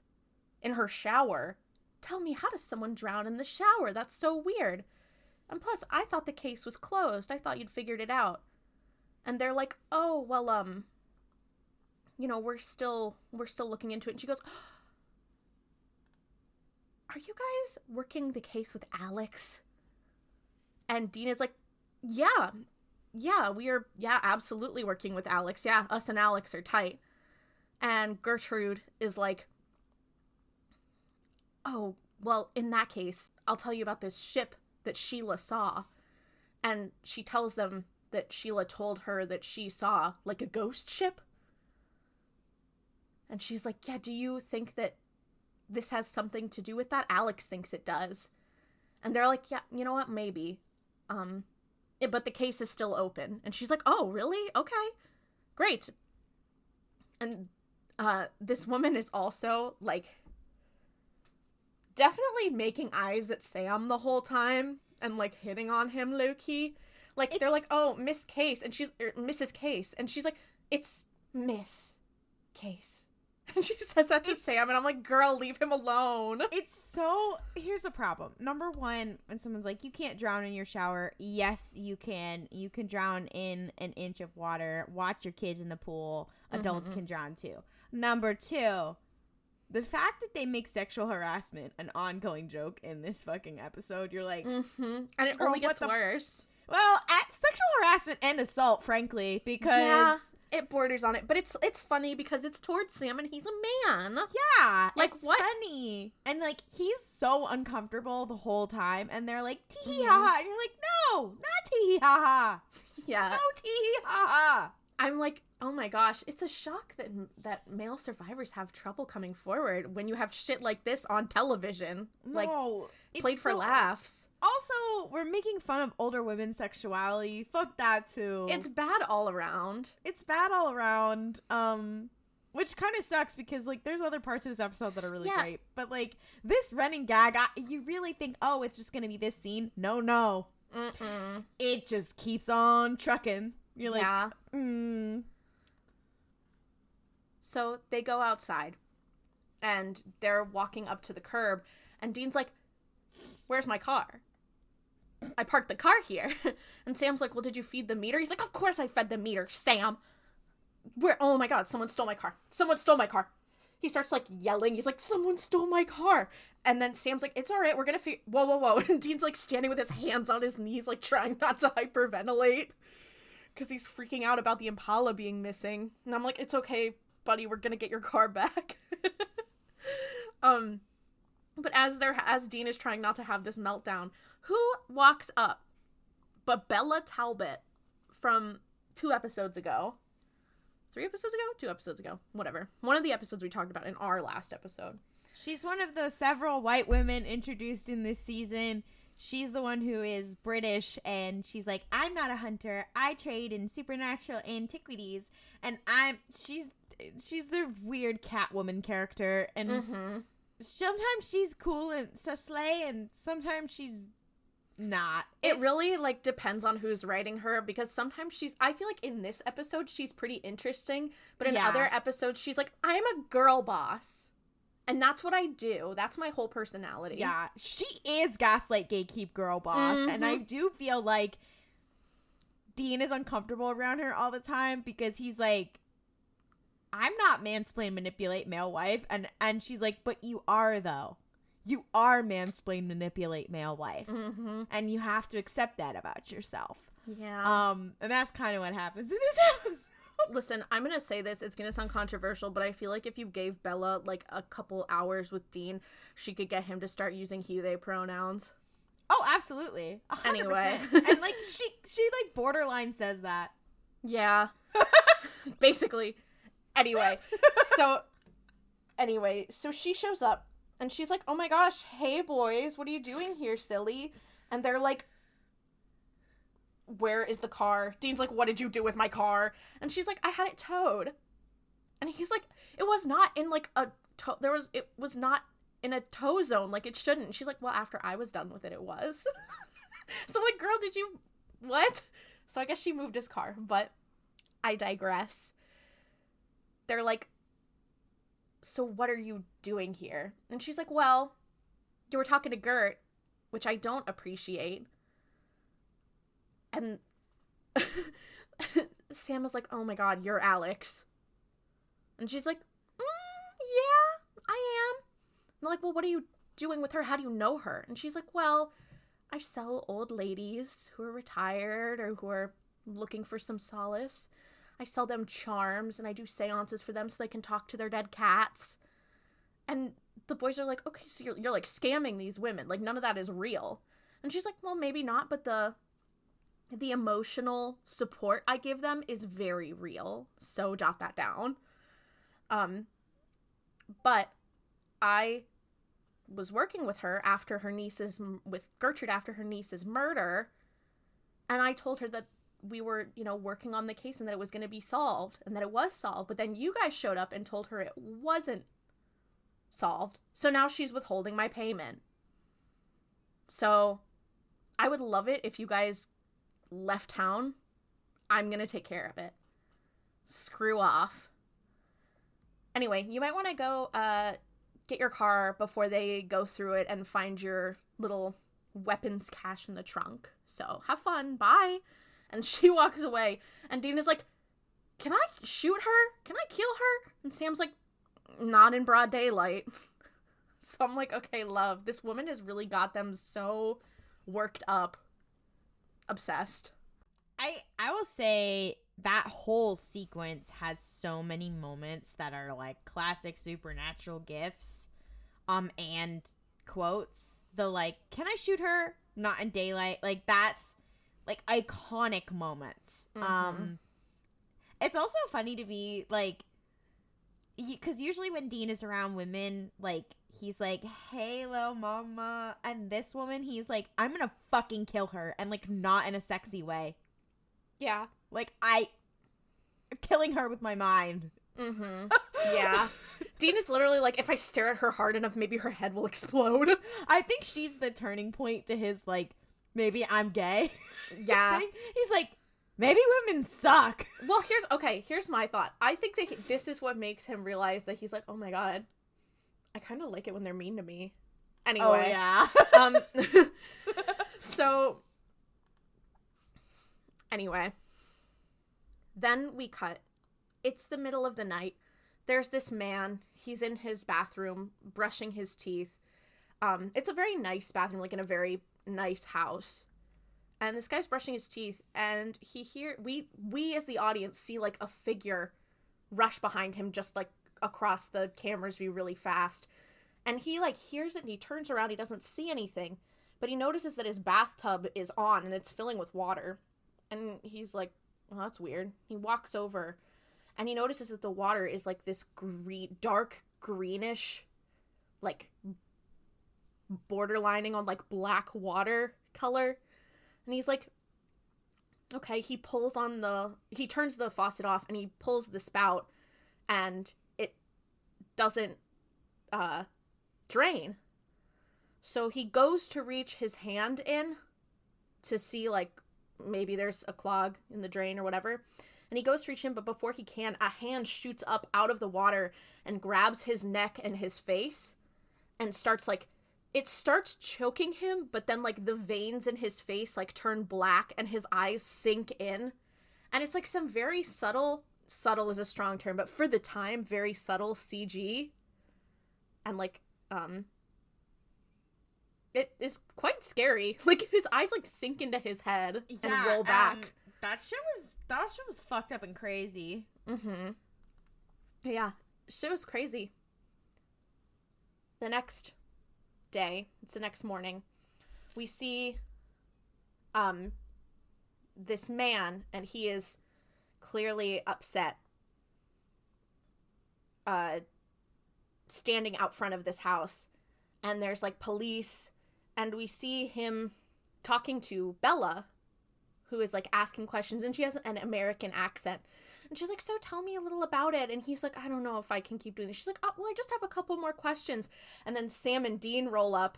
in her shower. Tell me, how does someone drown in the shower? That's so weird. And plus, I thought the case was closed. I thought you'd figured it out. And they're like, oh, well, you know, we're still looking into it. And she goes, are you guys working the case with Alex? And Dean is like, yeah, we are, absolutely working with Alex. Yeah, us and Alex are tight. And Gertrude is like, oh, well, in that case, I'll tell you about this ship that Sheila saw. And she tells them that Sheila told her that she saw, like, a ghost ship. And she's like, yeah, do you think that this has something to do with that? Alex thinks it does. And they're like, yeah, you know what, maybe. But the case is still open. And she's like, oh, really? Okay, great. And this woman is also, like, definitely making eyes at Sam the whole time and, like, hitting on him low-key. Like, they're like, oh, Miss Case, and she's Mrs. Case, and she's like, it's Miss case. And she says that to Sam, and I'm like, girl, leave him alone. Here's the problem. Number one, when someone's like, you can't drown in your shower. Yes, you can. You can drown in an inch of water. Watch your kids in the pool. Adults can drown too. Number two, the fact that they make sexual harassment an ongoing joke in this fucking episode, you're like... And it only gets worse. Well, at sexual harassment and assault, frankly, because... Yeah, it borders on it. But it's funny because it's towards Sam and he's a man. Yeah, like, it's what? funny. And, like, he's so uncomfortable the whole time. And they're like, tee-hee-ha-ha. And you're like, no, not tee-hee-ha-ha. Yeah. No tee-hee-ha-ha. I'm like, oh my gosh, it's a shock that male survivors have trouble coming forward when you have shit like this on television. Like, played for laughs. Also, we're making fun of older women's sexuality. Fuck that, too. It's bad all around. It's bad all around. Which kind of sucks because, like, there's other parts of this episode that are really great. But, like, this running gag, you really think, oh, it's just going to be this scene? No. Mm-mm. It just keeps on trucking. You're like, yeah. So they go outside and they're walking up to the curb and Dean's like, where's my car? I parked the car here. And Sam's like, well, did you feed the meter? He's like, of course I fed the meter, Sam. Oh my God, someone stole my car. Someone stole my car. He starts like yelling. He's like, someone stole my car. And then Sam's like, it's all right. We're going to whoa. And Dean's like standing with his hands on his knees, like trying not to hyperventilate because he's freaking out about the Impala being missing. And I'm like, it's okay, buddy. We're going to get your car back. But as Dean is trying not to have this meltdown, who walks up but Bella Talbot from 2 episodes ago? 3 episodes ago? 2 episodes ago. Whatever. One of the episodes we talked about in our last episode. She's one of the several white women introduced in this season. She's the one who is British, and she's like, I'm not a hunter. I trade in supernatural antiquities. And she's the weird Catwoman character, and sometimes she's cool and slay, and sometimes she's not. It really, like, depends on who's writing her, because sometimes I feel like in this episode she's pretty interesting, but in other episodes she's like, I'm a girl boss. And that's what I do. That's my whole personality. Yeah, she is gaslight, gatekeep, girl boss. And I do feel like Dean is uncomfortable around her all the time because he's like, I'm not mansplain, manipulate, male wife. And she's like, but you are, though. You are mansplain, manipulate, male wife. And you have to accept that about yourself. Yeah. And that's kind of what happens in this episode. Listen, I'm going to say this. It's going to sound controversial, but I feel like if you gave Bella, like, a couple hours with Dean, she could get him to start using he, they pronouns. Oh, absolutely. 100%. Anyway. And, like, she, like, borderline says that. Yeah. Basically. Anyway. So she shows up, and she's like, oh my gosh, hey, boys, what are you doing here, silly? And they're like, where is the car? Dean's like, what did you do with my car? And she's like, I had it towed. And he's like, it was not in like it was not in a tow zone like it shouldn't. And she's like, well, after I was done with it, it was. So I'm like, girl, did you what? So I guess she moved his car, but I digress. They're like, so what are you doing here? And she's like, well, you were talking to Gert, which I don't appreciate. And Sam was like, oh my God, you're Alex. And she's like, yeah, I am. And they're like, well, what are you doing with her? How do you know her? And she's like, well, I sell old ladies who are retired or who are looking for some solace. I sell them charms and I do seances for them so they can talk to their dead cats. And the boys are like, okay, so you're like scamming these women. Like, none of that is real. And she's like, well, maybe not, but the emotional support I give them is very real. So jot that down. But I was working with her with Gertrude after her niece's murder. And I told her that we were, working on the case and that it was going to be solved and that it was solved. But then you guys showed up and told her it wasn't solved. So now she's withholding my payment. So I would love it if you guys left town. I'm gonna take care of it. Screw off. Anyway, you might want to go get your car before they go through it and find your little weapons cache in the trunk. So have fun. Bye. And she walks away. And Dean is like, can I shoot her? Can I kill her? And Sam's like, not in broad daylight. So I'm like, okay, love. This woman has really got them so worked up. Obsessed. I will say that whole sequence has so many moments that are like classic supernatural gifs and quotes. The like, can I shoot her? Not in daylight. Like that's like iconic moments. It's also funny to be like, because usually when Dean is around women, like he's like, hey little mama, and this woman he's like, I'm gonna fucking kill her, and like not in a sexy way. Yeah. Like, killing her with my mind. Yeah. Dean is literally like, if I stare at her hard enough, maybe her head will explode. I think she's the turning point to his, like, maybe I'm gay. Yeah. He's like, maybe women suck. Well, here's my thought. I think that this is what makes him realize that he's like, oh my god, I kind of like it when they're mean to me. Anyway. Oh, yeah. So... Anyway, then we cut. It's the middle of the night. There's this man. He's in his bathroom, brushing his teeth. It's a very nice bathroom, like in a very nice house. And this guy's brushing his teeth, and we as the audience see like a figure rush behind him, just like across the camera's view really fast. And he like hears it, and he turns around. He doesn't see anything, but he notices that his bathtub is on, and it's filling with water. And he's like, well, that's weird. He walks over, and he notices that the water is like this dark greenish, like borderlining on like black water color. And he's like, okay, he turns the faucet off, and he pulls the spout, and it doesn't drain. So he goes to reach his hand in to see like, maybe there's a clog in the drain or whatever. And he goes to reach in, but before he can, a hand shoots up out of the water and grabs his neck and his face and starts choking him, but then like the veins in his face like turn black and his eyes sink in. And it's like some very subtle is a strong term, but for the time, very subtle CG. And like, it is quite scary. Like, his eyes, like, sink into his head and roll back. That shit was fucked up and crazy. Yeah, shit was crazy. The next day, it's the next morning, we see, this man, and he is clearly upset, standing out front of this house. And there's, like, police, and we see him talking to Bella, who is, like, asking questions, and she has an American accent. And she's like, so tell me a little about it. And he's like, I don't know if I can keep doing this. She's like, oh, well, I just have a couple more questions. And then Sam and Dean roll up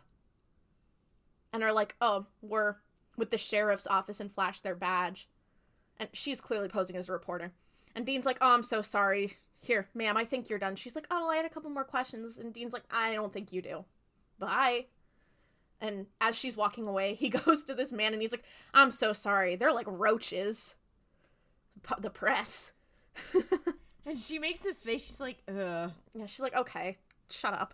and are like, oh, we're with the sheriff's office, and flash their badge. And she's clearly posing as a reporter. And Dean's like, oh, I'm so sorry. Here, ma'am, I think you're done. She's like, oh, well, I had a couple more questions. And Dean's like, I don't think you do. Bye. And as she's walking away, he goes to this man and he's like, I'm so sorry. They're like roaches. The press. And she makes this face. She's like, ugh. Yeah, she's like, okay, shut up.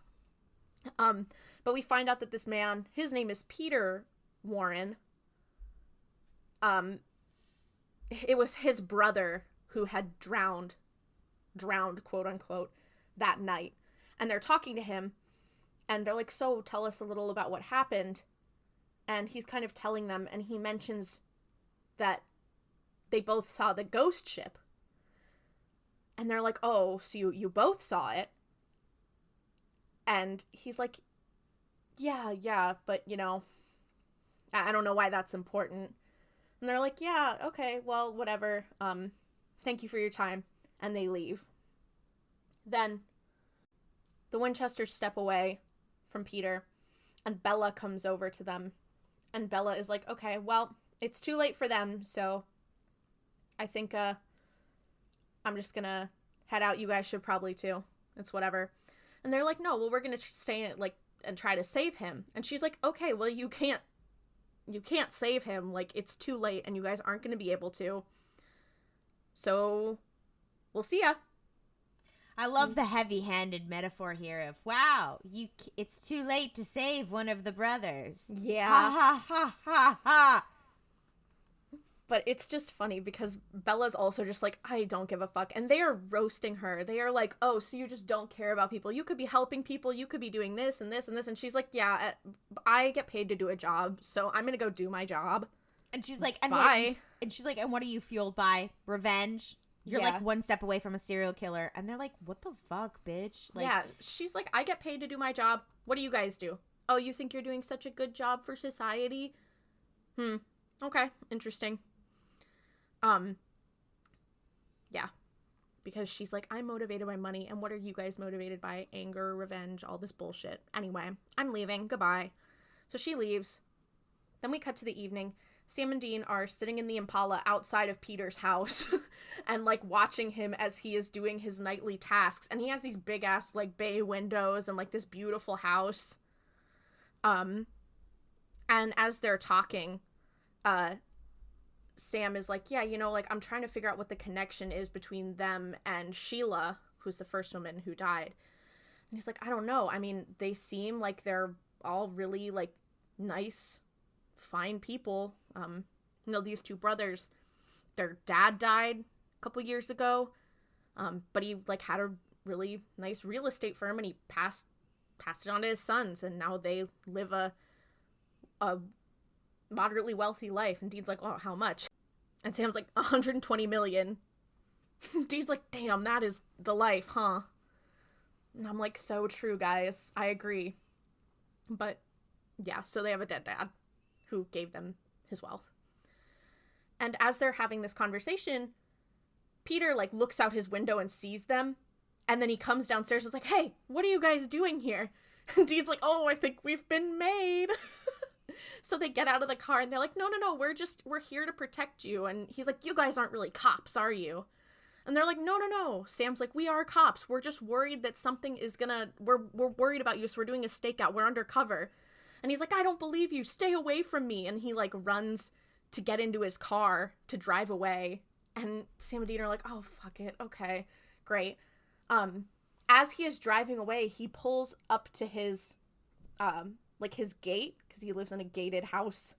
But we find out that this man, his name is Peter Warren. It was his brother who had drowned, quote unquote, that night. And they're talking to him. And they're like, so tell us a little about what happened. And he's kind of telling them, and he mentions that they both saw the ghost ship. And they're like, oh, so you both saw it? And he's like, yeah, but, you know, I don't know why that's important. And they're like, yeah, okay, well, whatever. Thank you for your time. And they leave. Then the Winchesters step away from Peter, and Bella comes over to them. And Bella is like, okay, well, it's too late for them, so I think I'm just gonna head out. You guys should probably too. It's whatever. And they're like, no, well, we're gonna stay like and try to save him. And she's like, okay, well, you can't save him. Like, it's too late, and you guys aren't gonna be able to. So, we'll see ya. I love the heavy-handed metaphor here of, wow, it's too late to save one of the brothers. Yeah. Ha ha ha ha ha. But it's just funny because Bella's also just like, I don't give a fuck. And they are roasting her. They are like, oh, so you just don't care about people. You could be helping people. You could be doing this and this and this. And she's like, yeah, I get paid to do a job, so I'm going to go do my job. And she's like, and bye. What are you fueled by? Revenge? You're like one step away from a serial killer. And they're like, what the fuck, bitch? Like, yeah, she's like, I get paid to do my job. What do you guys do? Oh, you think you're doing such a good job for society? Okay, interesting. Yeah, because she's like, I'm motivated by money, and what are you guys motivated by? Anger, revenge, all this bullshit. Anyway, I'm leaving. Goodbye. So she leaves. Then we cut to the evening. Sam and Dean are sitting in the Impala outside of Peter's house and, like, watching him as he is doing his nightly tasks. And he has these big-ass, like, bay windows and, like, this beautiful house. And as they're talking, Sam is like, yeah, you know, like, I'm trying to figure out what the connection is between them and Sheila, who's the first woman who died. And he's like, I don't know. I mean, they seem like they're all really, like, nice, fine people. You know, these two brothers, their dad died a couple years ago, but he, like, had a really nice real estate firm, and he passed it on to his sons, and now they live a moderately wealthy life. And Dean's like, oh, how much? And Sam's like, 120 million. Dean's like, damn, that is the life, huh? And I'm like, so true, guys. I agree. But yeah, so they have a dead dad who gave them his wealth. And as they're having this conversation, Peter, like, looks out his window and sees them, and then he comes downstairs and is like, hey, what are you guys doing here? And Dean's like, oh, I think we've been made. So they get out of the car and they're like, no, we're here to protect you. And he's like, you guys aren't really cops, are you? And they're like, no. Sam's like, we are cops. We're just worried that something is we're worried about you, so we're doing a stakeout. We're undercover. And he's like, I don't believe you. Stay away from me. And he, like, runs to get into his car to drive away. And Sam and Dean are like, oh, fuck it. Okay, great. As he is driving away, he pulls up to his, his gate, because he lives in a gated house.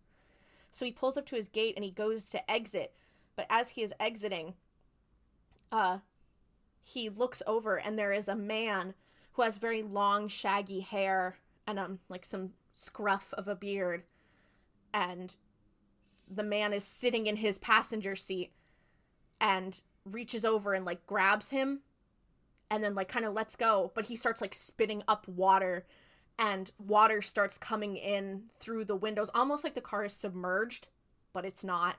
So he pulls up to his gate and he goes to exit. But as he is exiting, he looks over and there is a man who has very long, shaggy hair and, like, some scruff of a beard, and the man is sitting in his passenger seat and reaches over and, like, grabs him and then, like, kind of lets go, but he starts, like, spitting up water, and water starts coming in through the windows, almost like the car is submerged, but it's not,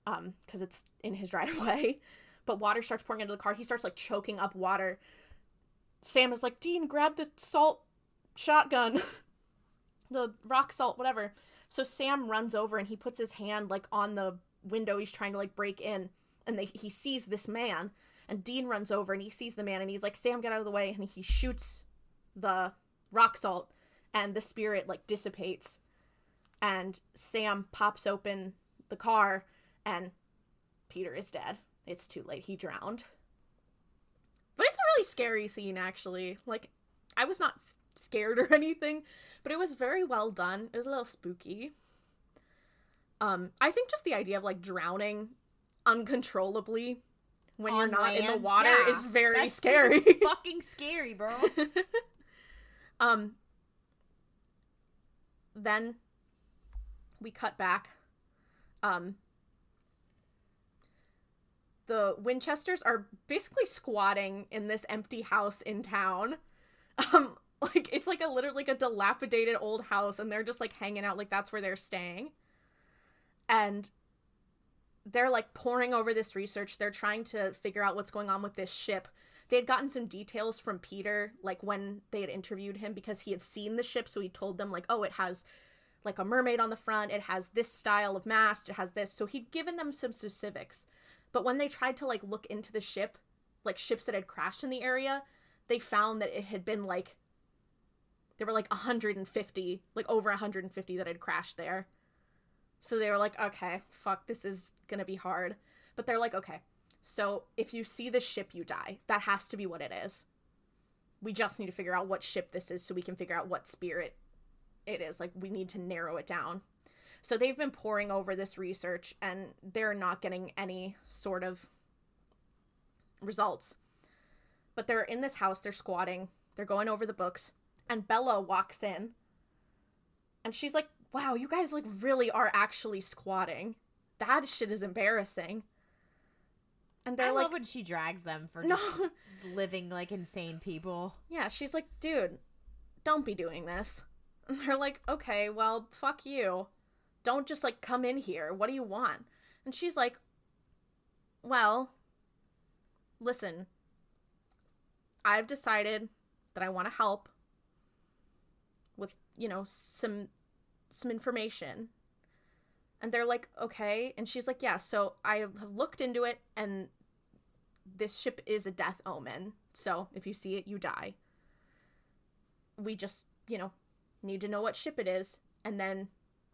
because it's in his driveway. But water starts pouring into the car. He starts, like, choking up water. Sam is like, Dean, grab the salt shotgun. The rock salt, whatever. So Sam runs over and he puts his hand, like, on the window. He's trying to, like, break in. And he sees this man. And Dean runs over and he sees the man. And he's like, Sam, get out of the way. And he shoots the rock salt. And the spirit, like, dissipates. And Sam pops open the car. And Peter is dead. It's too late. He drowned. But it's a really scary scene, actually. Like, I was not scared or anything, but it was very well done. It was a little spooky. I think just the idea of, like, drowning uncontrollably when you're not in the water is very scary. That's fucking scary, bro. Then we cut back. The Winchesters are basically squatting in this empty house in town. Like, it's like literally like a dilapidated old house, and they're just, like, hanging out, like, that's where they're staying. And they're, like, poring over this research. They're trying to figure out what's going on with this ship. They had gotten some details from Peter, like, when they had interviewed him, because he had seen the ship, so he told them, like, oh, it has, like, a mermaid on the front, it has this style of mast, it has this. So he'd given them some specifics. But when they tried to, like, look into the ship, like, ships that had crashed in the area, they found that it had been like, there were like 150, like over 150 that had crashed there. So they were like, okay, fuck, this is gonna be hard. But they're like, okay, so if you see the ship, you die. That has to be what it is. We just need to figure out what ship this is so we can figure out what spirit it is. Like, we need to narrow it down. So they've been poring over this research, and they're not getting any sort of results. But they're in this house, they're squatting, they're going over the books, and Bella walks in, and she's like, wow, you guys, like, really are actually squatting. That shit is embarrassing. And they're I love when she drags them for just living like insane people. Yeah, she's like, dude, don't be doing this. And they're like, okay, well, fuck you. Don't just, like, come in here. What do you want? And she's like, well, listen, I've decided that I want to help with, you know, some information. And they're like, okay. And she's like, yeah, so I have looked into it, and this ship is a death omen. So if you see it, you die. We just, you know, need to know what ship it is, and then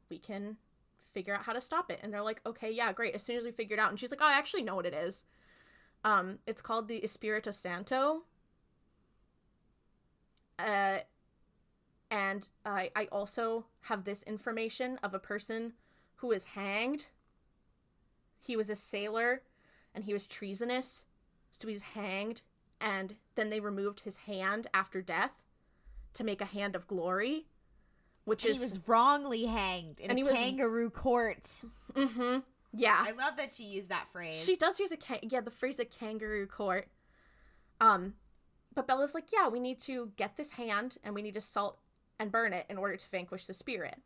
we can figure out how to stop it. And they're like, okay, yeah, great. As soon as we figure it out. And she's like, oh, I actually know what it is. It's called the Espirito Santo. And I also have this information of a person who was hanged. He was a sailor, and he was treasonous, so he's hanged, and then they removed his hand after death to make a hand of glory, which is... He was wrongly hanged in a kangaroo court. Mm-hmm. Yeah. I love that she used that phrase. She does use the phrase a kangaroo court. But Bella's like, yeah, we need to get this hand, and we need to salt and burn it in order to vanquish the spirit.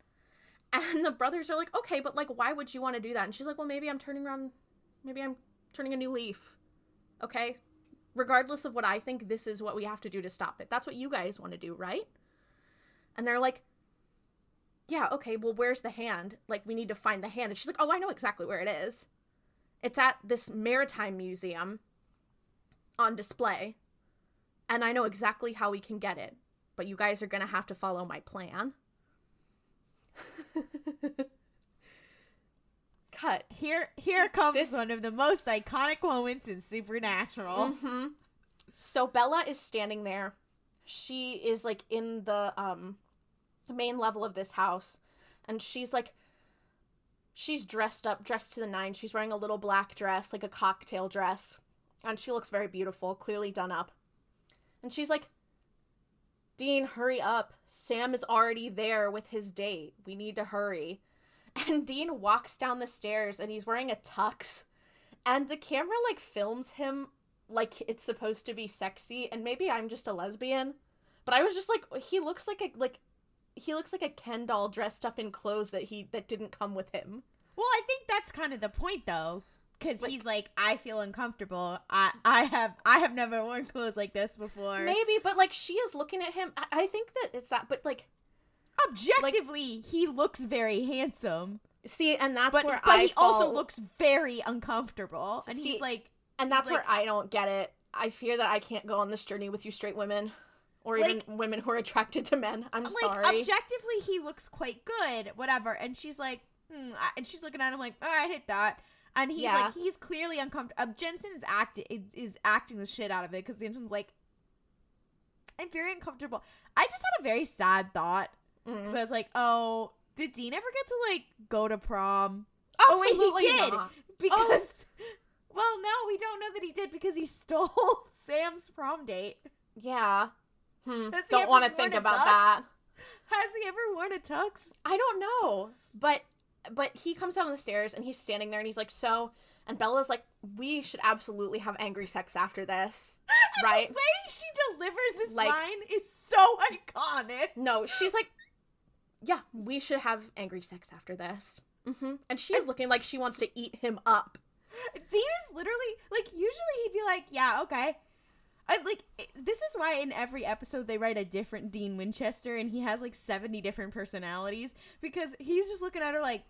And the brothers are like, okay, but, like, why would you want to do that? And she's like, well, maybe I'm turning a new leaf. Okay? Regardless of what I think, this is what we have to do to stop it. That's what you guys want to do, right? And they're like, yeah, okay, well, where's the hand? Like, we need to find the hand. And she's like, oh, I know exactly where it is. It's at this maritime museum on display. And I know exactly how we can get it. But you guys are going to have to follow my plan. Cut. Here comes one of the most iconic moments in Supernatural. Mm-hmm. So Bella is standing there. She is, like, in the main level of this house, and she's dressed to the nines. She's wearing a little black dress, like a cocktail dress, and she looks very beautiful, clearly done up. And she's like, Dean, hurry up. Sam is already there with his date. We need to hurry. And Dean walks down the stairs, and he's wearing a tux. And the camera, like, films him like it's supposed to be sexy. And maybe I'm just a lesbian. But I was just like, he looks like a Ken doll dressed up in clothes that didn't come with him. Well, I think that's kind of the point, though. Because he's like, I feel uncomfortable. I have never worn clothes like this before. Maybe, but, like, she is looking at him. I think that it's that, but, like... Objectively, like, he looks very handsome. See, and that's where But he also looks very uncomfortable. And see, he's like... And that's where I don't get it. I fear that I can't go on this journey with you straight women. Or even women who are attracted to men. I'm sorry. Objectively, he looks quite good. Whatever. And she's like, and she's looking at him like, oh, I hit that. And he's like, he's clearly uncomfortable. Jensen is acting the shit out of it. Because Jensen's like, I'm very uncomfortable. I just had a very sad thought. Because I was like, oh, did Dean ever get to, like, go to prom? Absolutely he did. Not. Because, well, no, we don't know that he did because he stole Sam's prom date. Yeah. Don't want to think about that. Has he ever worn a tux? I don't know. But he comes down the stairs, and he's standing there, and he's like, so... And Bella's like, we should absolutely have angry sex after this, right? The way she delivers this line is so iconic. No, she's like... Yeah, we should have angry sex after this. Mm-hmm. And she's looking like she wants to eat him up. Dean is literally, like, usually he'd be like, yeah, okay. This is why in every episode they write a different Dean Winchester, and he has, like, 70 different personalities, because he's just looking at her like,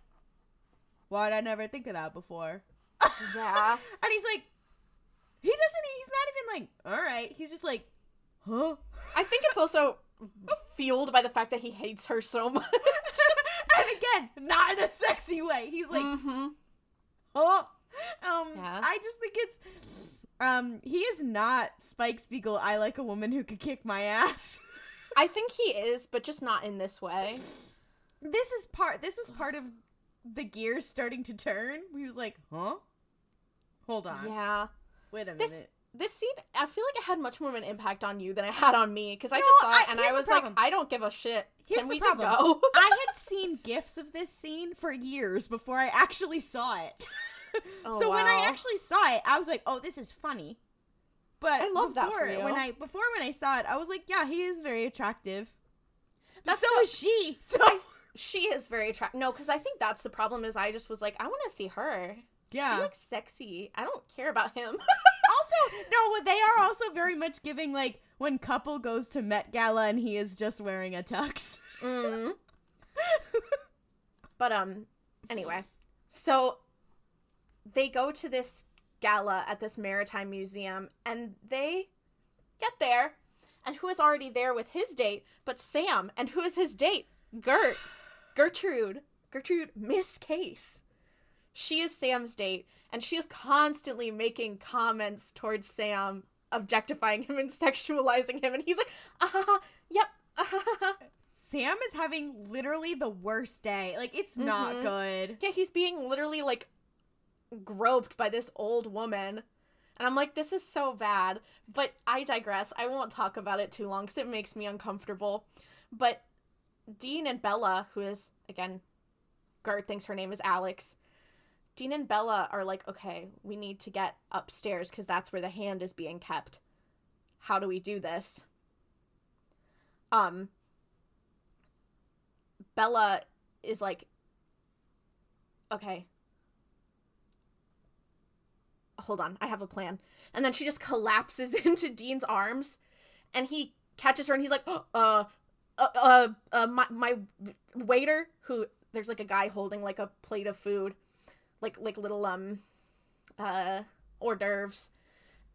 why'd I never think of that before? Yeah. And he's like, he's not even like, all right. He's just like, huh? I think it's also fueled by the fact that he hates her so much. And again, not in a sexy way. He's like, huh? Yeah. I just think it's, he is not Spike Spiegel. I like a woman who could kick my ass. I think he is, but just not in this way. This was part of the gears starting to turn. He was like, huh? Hold on. Yeah. Wait a minute. This scene, I feel like it had much more of an impact on you than it had on me, because I just saw it and I was like, I don't give a shit. Can we just go? I had seen GIFs of this scene for years before I actually saw it. Oh, so wow. when I actually saw it, I was like, oh, this is funny. But I love that for you. When I saw it, I was like, yeah, he is very attractive. That's so is she. So she is very attractive. No, because I think that's the problem is I just was like, I want to see her. Yeah. She looks sexy. I don't care about him. Also, no, they are also very much giving, like, when couple goes to Met Gala and he is just wearing a tux. But, anyway. So, they go to this gala at this maritime museum, and they get there, and who is already there with his date but Sam, and who is his date? Gertrude, Miss Case. She is Sam's date, and she is constantly making comments towards Sam, objectifying him and sexualizing him, and he's like, yep, Sam is having literally the worst day. Like, it's not good. Yeah, he's being literally, like, groped by this old woman, and I'm like, this is so bad, but I digress. I won't talk about it too long, because it makes me uncomfortable, but Dean and Bella, who is, again, Gert thinks her name is Alex, Dean and Bella are like, okay, we need to get upstairs because that's where the hand is being kept. How do we do this? Bella is like, okay, hold on, I have a plan. And then she just collapses into Dean's arms, and he catches her, and he's like, my waiter, who, there's like a guy holding like a plate of food, like little hors d'oeuvres,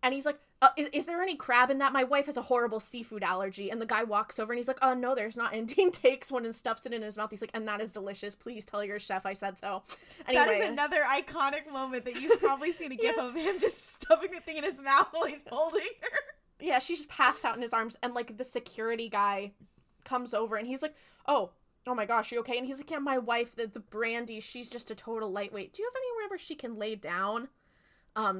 and he's like, is there any crab in that? My wife has a horrible seafood allergy. And the guy walks over and he's like, oh no, there's not. And Dean takes one and stuffs it in his mouth. He's like, and that is delicious, please tell your chef I said so. Anyway, that is another iconic moment that you've probably seen a gif of him just stuffing the thing in his mouth while he's holding her. Yeah, she's just passed out in his arms, and like the security guy comes over and he's like, oh my gosh, you okay? And he's like, yeah, my wife, the Brandy, she's just a total lightweight. Do you have anywhere where she can lay down?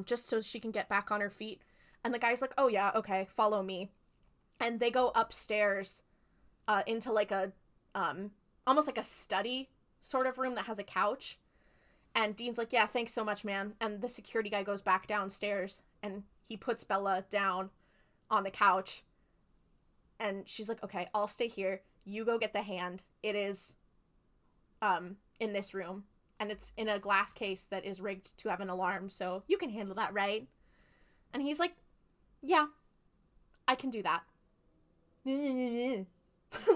Just so she can get back on her feet. And the guy's like, oh yeah, okay, follow me. And they go upstairs, into like a, almost like a study sort of room that has a couch. And Dean's like, yeah, thanks so much, man. And the security guy goes back downstairs and he puts Bella down on the couch. And she's like, okay, I'll stay here. You go get the hand. It is, in this room. And it's in a glass case that is rigged to have an alarm, so you can handle that, right? And he's like, yeah, I can do that.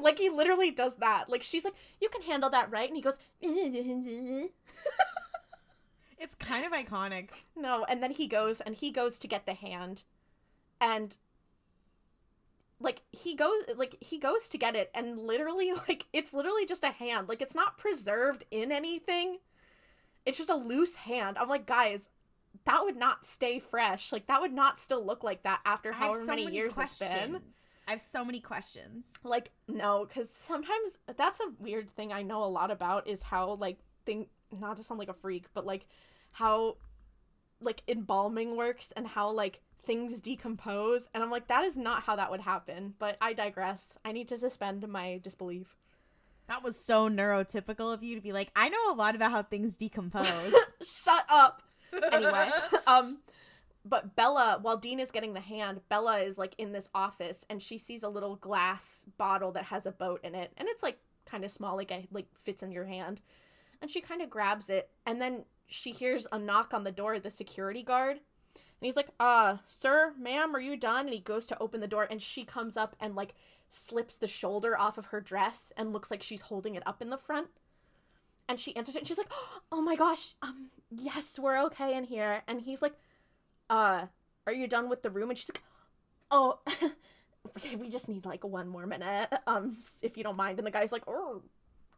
Like, he literally does that. Like, she's like, you can handle that, right? And he goes, it's kind of iconic. No, and then he goes to get the hand. And like he goes to get it, and literally, like, it's literally just a hand. Like, it's not preserved in anything. It's just a loose hand. I'm like, guys, that would not stay fresh. Like, that would not still look like that after however many years it's been. I have so many questions. Like, no, because sometimes that's a weird thing I know a lot about is how, like, not to sound like a freak, but, like, how, like, embalming works and how, like, things decompose. And I'm like, that is not how that would happen. But I digress. I need to suspend my disbelief. That was so neurotypical of you to be like, I know a lot about how things decompose. Shut up. Anyway, but Bella, while Dean is getting the hand, Bella is like in this office and she sees a little glass bottle that has a boat in it, and it's like kind of small, like fits in your hand, and she kind of grabs it, and then she hears a knock on the door of the security guard, and he's like, sir, ma'am, are you done? And he goes to open the door, and she comes up and like slips the shoulder off of her dress and looks like she's holding it up in the front. And she answers it, and she's like, oh my gosh, yes, we're okay in here. And he's like, are you done with the room? And she's like, oh, we just need, like, 1 more minute, if you don't mind. And the guy's like, oh,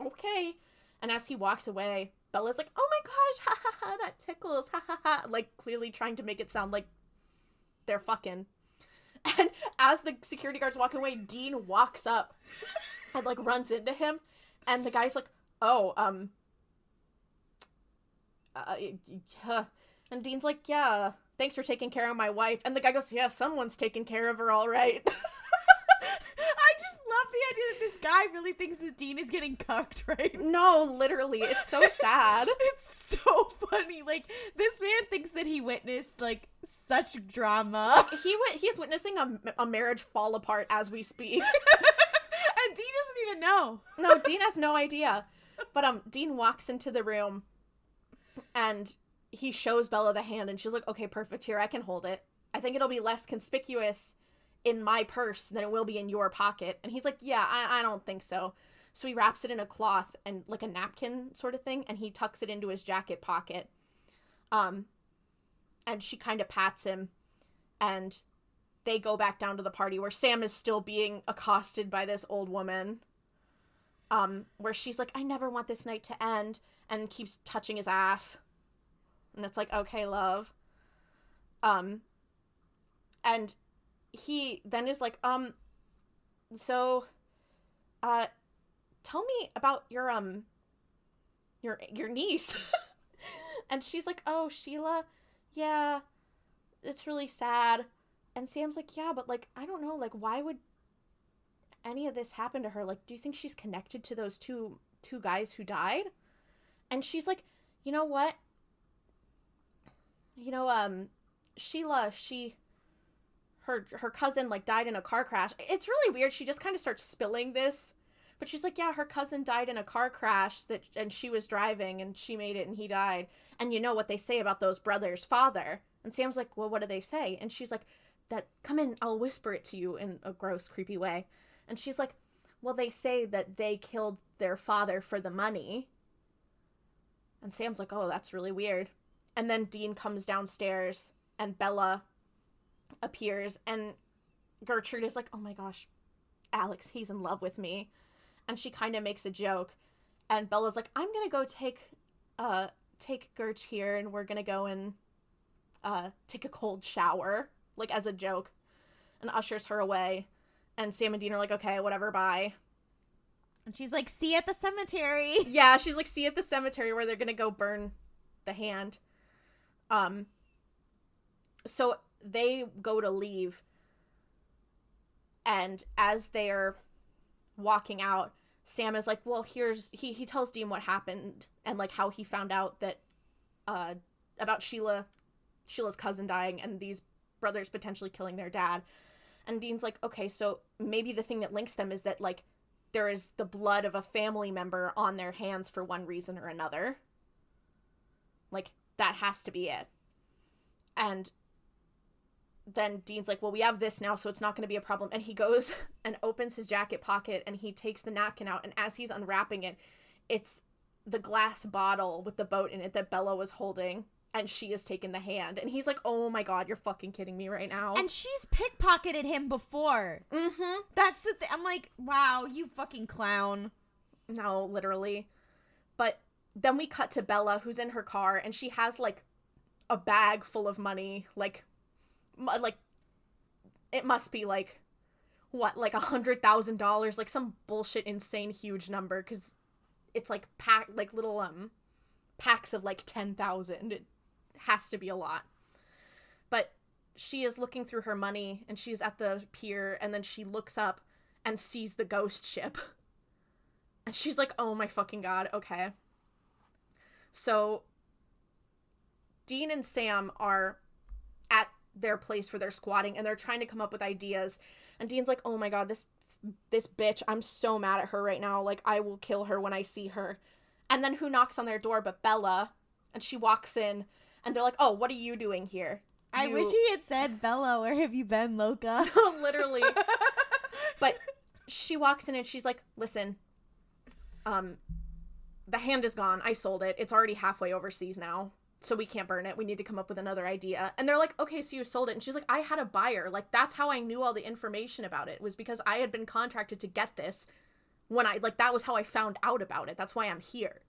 okay. And as he walks away, Bella's like, oh my gosh, ha ha ha, that tickles, ha ha ha. Like, clearly trying to make it sound like they're fucking. And as the security guard's walking away, Dean walks up and, like, runs into him. And the guy's like, oh, and Dean's like, yeah, thanks for taking care of my wife. And the guy goes, yeah, someone's taking care of her all right. I just love the idea that this guy really thinks that Dean is getting cucked, right? No, literally. It's so sad. It's so funny. Like, this man thinks that he witnessed, like, such drama. He's witnessing a marriage fall apart as we speak. And Dean doesn't even know. No, Dean has no idea. But Dean walks into the room and he shows Bella the hand and she's like, okay, perfect, here, I can hold it. I think it'll be less conspicuous in my purse than it will be in your pocket. And he's like, yeah, I don't think so. So he wraps it in a cloth and, like, a napkin sort of thing, and he tucks it into his jacket pocket. And she kind of pats him, and they go back down to the party where Sam is still being accosted by this old woman. Where she's like, I never want this night to end, and keeps touching his ass. And it's like, okay, love. And he then is like, so, tell me about your niece. And she's like, oh, Sheila, yeah, it's really sad. And Sam's like, yeah, but, like, I don't know, like, why would any of this happen to her? Like, do you think she's connected to those two guys who died? And she's like, you know what? You know, Sheila, her cousin, like, died in a car crash. It's really weird. She just kind of starts spilling this. But she's like, yeah, her cousin died in a car crash and she was driving and she made it and he died. And you know what they say about those brothers' father? And Sam's like, well, what do they say? And she's like, that, come in, I'll whisper it to you in a gross, creepy way. And she's like, well, they say that they killed their father for the money. And Sam's like, oh, that's really weird. And then Dean comes downstairs and Bella appears and Gertrude is like, oh my gosh, Alex, he's in love with me. And she kind of makes a joke. And Bella's like, I'm going to go take Gert here and we're going to go and take a cold shower, like, as a joke. And ushers her away. And Sam and Dean are like, okay, whatever, bye. And she's like, see you at the cemetery. Yeah, she's like, see you at the cemetery where they're going to go burn the hand. So they go to leave. And as they're walking out, Sam is like, well, he tells Dean what happened and, like, how he found out that about Sheila's cousin dying and these brothers potentially killing their dad. And Dean's like, okay, so maybe the thing that links them is that, like, there is the blood of a family member on their hands for one reason or another. Like, that has to be it. And then Dean's like, well, we have this now, so it's not going to be a problem. And he goes and opens his jacket pocket and he takes the napkin out. And as he's unwrapping it, it's the glass bottle with the boat in it that Bella was holding. And she has taken the hand. And he's like, oh my God, you're fucking kidding me right now. And she's pickpocketed him before. Mm-hmm. That's the thing. I'm like, wow, you fucking clown. No, literally. But then we cut to Bella, who's in her car, and she has, like, a bag full of money. Like, it must be, like, what, like $100,000? Like, some bullshit, insane, huge number. Because it's, like, little, packs of, like, 10,000. It has to be a lot. But she is looking through her money and she's at the pier and then she looks up and sees the ghost ship. And she's like, oh my fucking God, okay. So Dean and Sam are at their place where they're squatting and they're trying to come up with ideas. And Dean's like, oh my God, this bitch, I'm so mad at her right now. Like, I will kill her when I see her. And then who knocks on their door but Bella? And she walks in, and they're like, oh, what are you doing here? I wish he had said, Bella, where have you been, Loca? Literally. But she walks in, and she's like, listen, the hand is gone. I sold it. It's already halfway overseas now. so we can't burn it. We need to come up with another idea. And they're like, okay, so you sold it. And she's like, I had a buyer. Like, that's how I knew all the information about it, was because I had been contracted to get this when that was how I found out about it. That's why I'm here.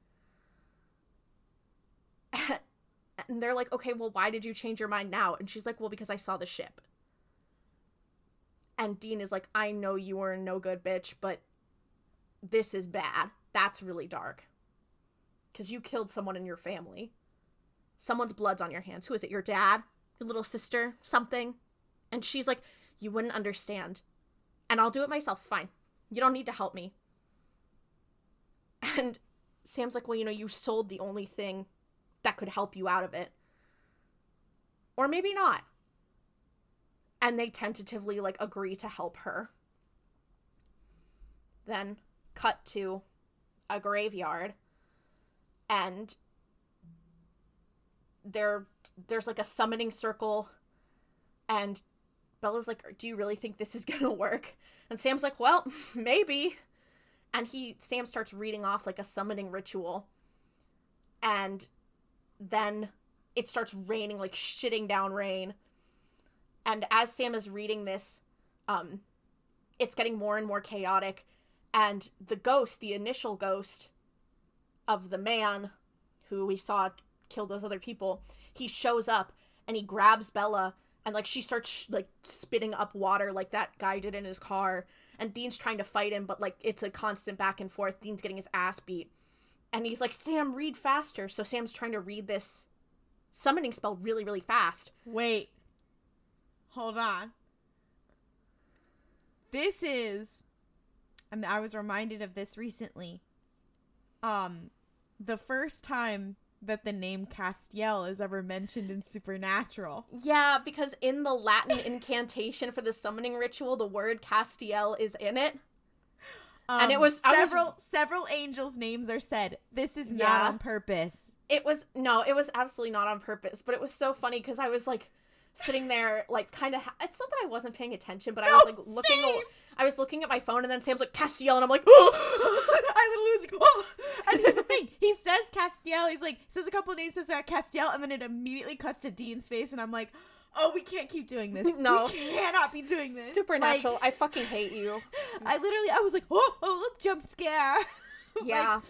And they're like, okay, well, why did you change your mind now? And she's like, well, because I saw the ship. And Dean is like, I know you were a no good bitch, but this is bad. That's really dark. Because you killed someone in your family. Someone's blood's on your hands. Who is it? Your dad? Your little sister? Something? And she's like, you wouldn't understand. And I'll do it myself. Fine. You don't need to help me. And Sam's like, well, you sold the only thing that could help you out of it. Or maybe not. And they tentatively, agree to help her. Then, cut to a graveyard. And there's, a summoning circle. And Bella's like, do you really think this is gonna work? And Sam's like, well, maybe. And Sam starts reading off, a summoning ritual. And then it starts raining, shitting down rain. And as Sam is reading this, it's getting more and more chaotic. And the initial ghost of the man who we saw kill those other people, he shows up and he grabs Bella and, she starts, spitting up water like that guy did in his car. And Dean's trying to fight him, but, it's a constant back and forth. Dean's getting his ass beat. And he's like, Sam, read faster. So Sam's trying to read this summoning spell really, really fast. Wait. Hold on. This is, and I was reminded of this recently, the first time that the name Castiel is ever mentioned in Supernatural. Yeah, because in the Latin incantation for the summoning ritual, the word Castiel is in it. And it was several angels' names are said. This is not on purpose. It was absolutely not on purpose, but it was so funny because I was sitting there kind of it's not that I wasn't paying attention, but I was looking at my phone, and then Sam's like, Castiel, and I'm like, oh! I literally was like, oh! And here's the thing, he says Castiel, says a couple of names, says Castiel, and then it immediately cuts to Dean's face, and I'm like, oh, we can't keep doing this. No. We cannot be doing this. Supernatural. I fucking hate you. I was like, oh, look, jump scare. Yeah.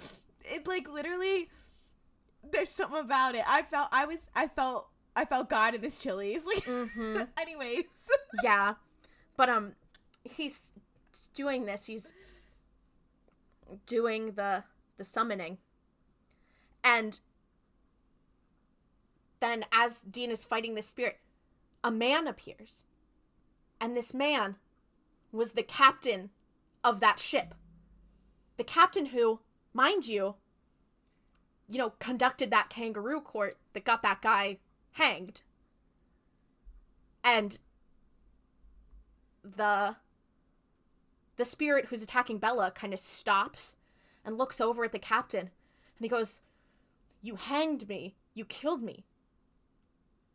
It literally, there's something about it. I felt God in this Chili's. Mm-hmm. Anyways. Yeah. But, he's doing this. He's doing the summoning. And then as Dean is fighting this spirit, a man appears. And this man was the captain of that ship. The captain who, mind you, conducted that kangaroo court that got that guy hanged. And the spirit who's attacking Bella kind of stops and looks over at the captain. And he goes, you hanged me. You killed me.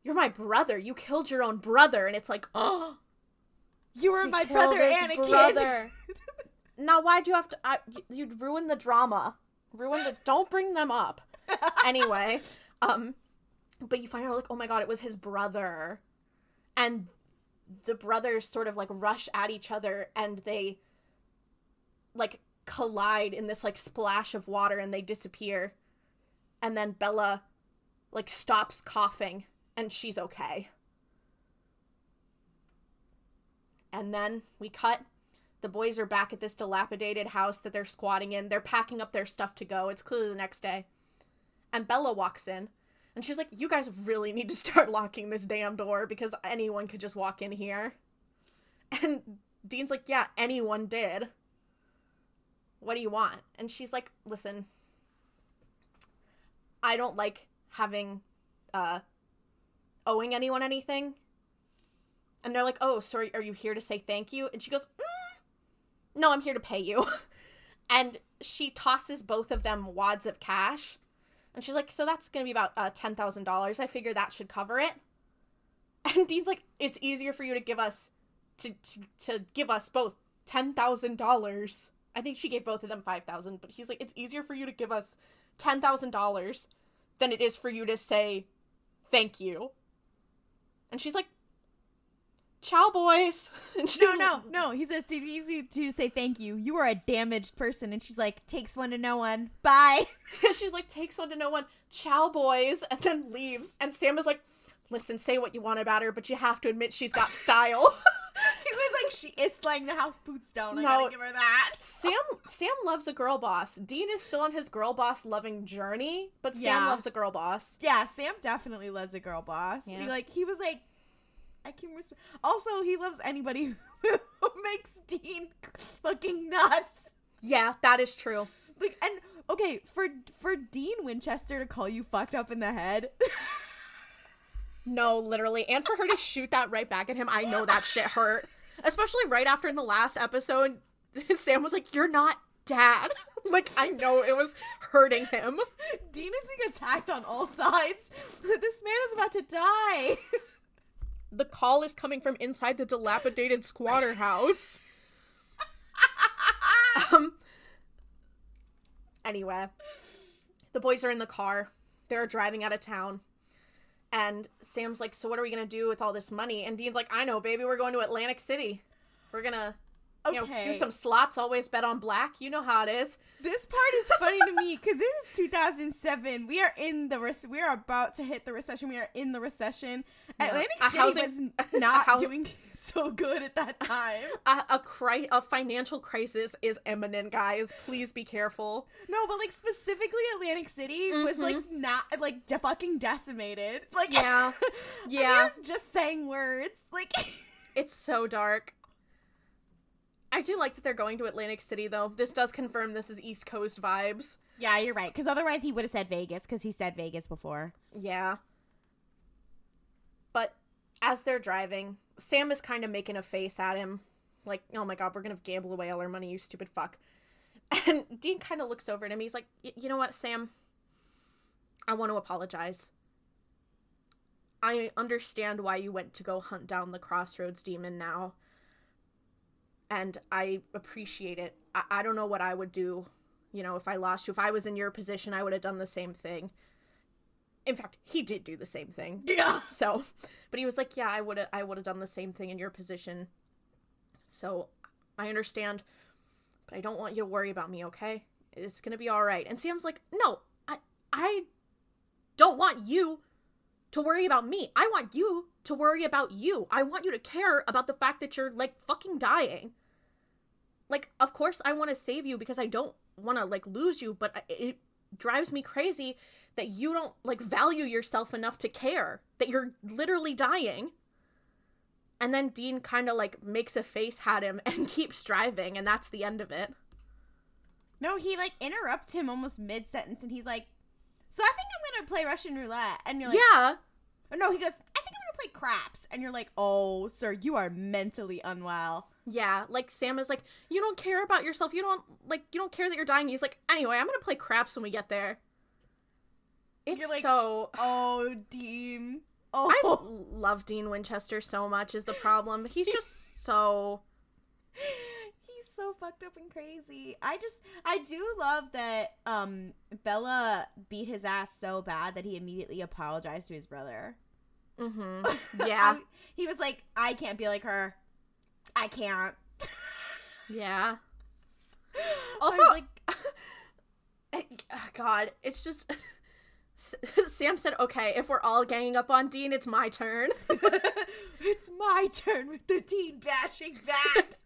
You're my brother. You killed your own brother. And it's like, oh. You were my brother, Anakin. Now, why'd you have to... you'd ruin the drama. Don't bring them up. Anyway, but you find out, oh my god, it was his brother. And the brothers sort of, rush at each other, and they, collide in this, splash of water, and they disappear. And then Bella, stops coughing, and she's okay. And then we cut. The boys are back at this dilapidated house that they're squatting in. They're packing up their stuff to go. It's clearly the next day. And Bella walks in. And she's like, you guys really need to start locking this damn door because anyone could just walk in here. And Dean's like, yeah, anyone did. What do you want? And she's like, listen, I don't like having, owing anyone anything. And they're like, oh, sorry, are you here to say thank you? And she goes, no, I'm here to pay you. And she tosses both of them wads of cash. And she's like, so that's going to be about $10,000. I figure that should cover it. And Dean's like, it's easier for you to give us, to give us both $10,000. I think she gave both of them $5,000. But he's like, it's easier for you to give us $10,000 than it is for you to say thank you. And she's like, ciao, boys. And No. He says, too easy to say thank you. You are a damaged person. And she's like, takes one to know one. Bye. And she's like, takes one to know one. Ciao, boys. And then leaves. And Sam is like, listen, say what you want about her, but you have to admit she's got style. He was like, she is slaying the house boots down. I gotta give her that. Sam loves a girl boss. Dean is still on his girl boss loving journey, but Sam loves a girl boss. Yeah, Sam definitely loves a girl boss. Yeah. He was like, I can also, he loves anybody who makes Dean fucking nuts. Yeah, that is true. Like, and okay, for Dean Winchester to call you fucked up in the head. No, literally. And for her to shoot that right back at him, I know that shit hurt. Especially right after in the last episode, Sam was like, you're not dad. Like, I know it was hurting him. Dean is being attacked on all sides. This man is about to die. The call is coming from inside the dilapidated squatter house. Anyway, the boys are in the car. They're driving out of town. And Sam's like, so what are we going to do with all this money? And Dean's like, I know, baby. We're going to Atlantic City. We're going to do some slots, always bet on black. You know how it is. This part is funny to me because it is 2007. We are about to hit the recession. We are in the recession. Yeah. Atlantic City was not doing so good at that time. A financial crisis is imminent, guys. Please be careful. No, but like specifically Atlantic City was like not like fucking decimated. Like yeah. You're just saying words. Like it's so dark. I do like that they're going to Atlantic City, though. This does confirm this is East Coast vibes. Yeah, you're right. Because otherwise he would have said Vegas, because he said Vegas before. Yeah. But as they're driving, Sam is kind of making a face at him. Like, oh my god, we're going to gamble away all our money, you stupid fuck. And Dean kind of looks over at him. He's like, you know what, Sam? I want to apologize. I understand why you went to go hunt down the Crossroads demon now. And I appreciate it. I don't know what I would do, if I lost you. If I was in your position, I would have done the same thing. In fact, he did do the same thing. Yeah. So, but he was like, yeah, I would have done the same thing in your position. So, I understand, but I don't want you to worry about me, okay? It's going to be all right. And Sam's like, no, I don't want you to worry about me. I want you to worry about you. I want you to care about the fact that you're, like, fucking dying. Like, of course I want to save you because I don't want to, like, lose you, but it drives me crazy that you don't, like, value yourself enough to care that you're literally dying. And then Dean kind of, like, makes a face at him and keeps driving, and that's the end of it. No, he, like, interrupts him almost mid-sentence, and he's like, so I think I'm going to play Russian roulette. And you're like, yeah. No, he goes, I think I'm going to play craps. And you're like, oh, sir, you are mentally unwell. Yeah, like, Sam is like, you don't care about yourself. You don't care that you're dying. He's like, anyway, I'm going to play craps when we get there. It's you're like, so... Oh, Dean. Oh. I love Dean Winchester so much is the problem. He's just so... He's so fucked up and crazy. I do love that Bella beat his ass so bad that he immediately apologized to his brother. Mm-hmm. Yeah. He was like, I can't be like her. I can't. Yeah. Also, like, God, it's just... Sam said, okay, if we're all ganging up on Dean, it's my turn. It's my turn with the Dean bashing bat.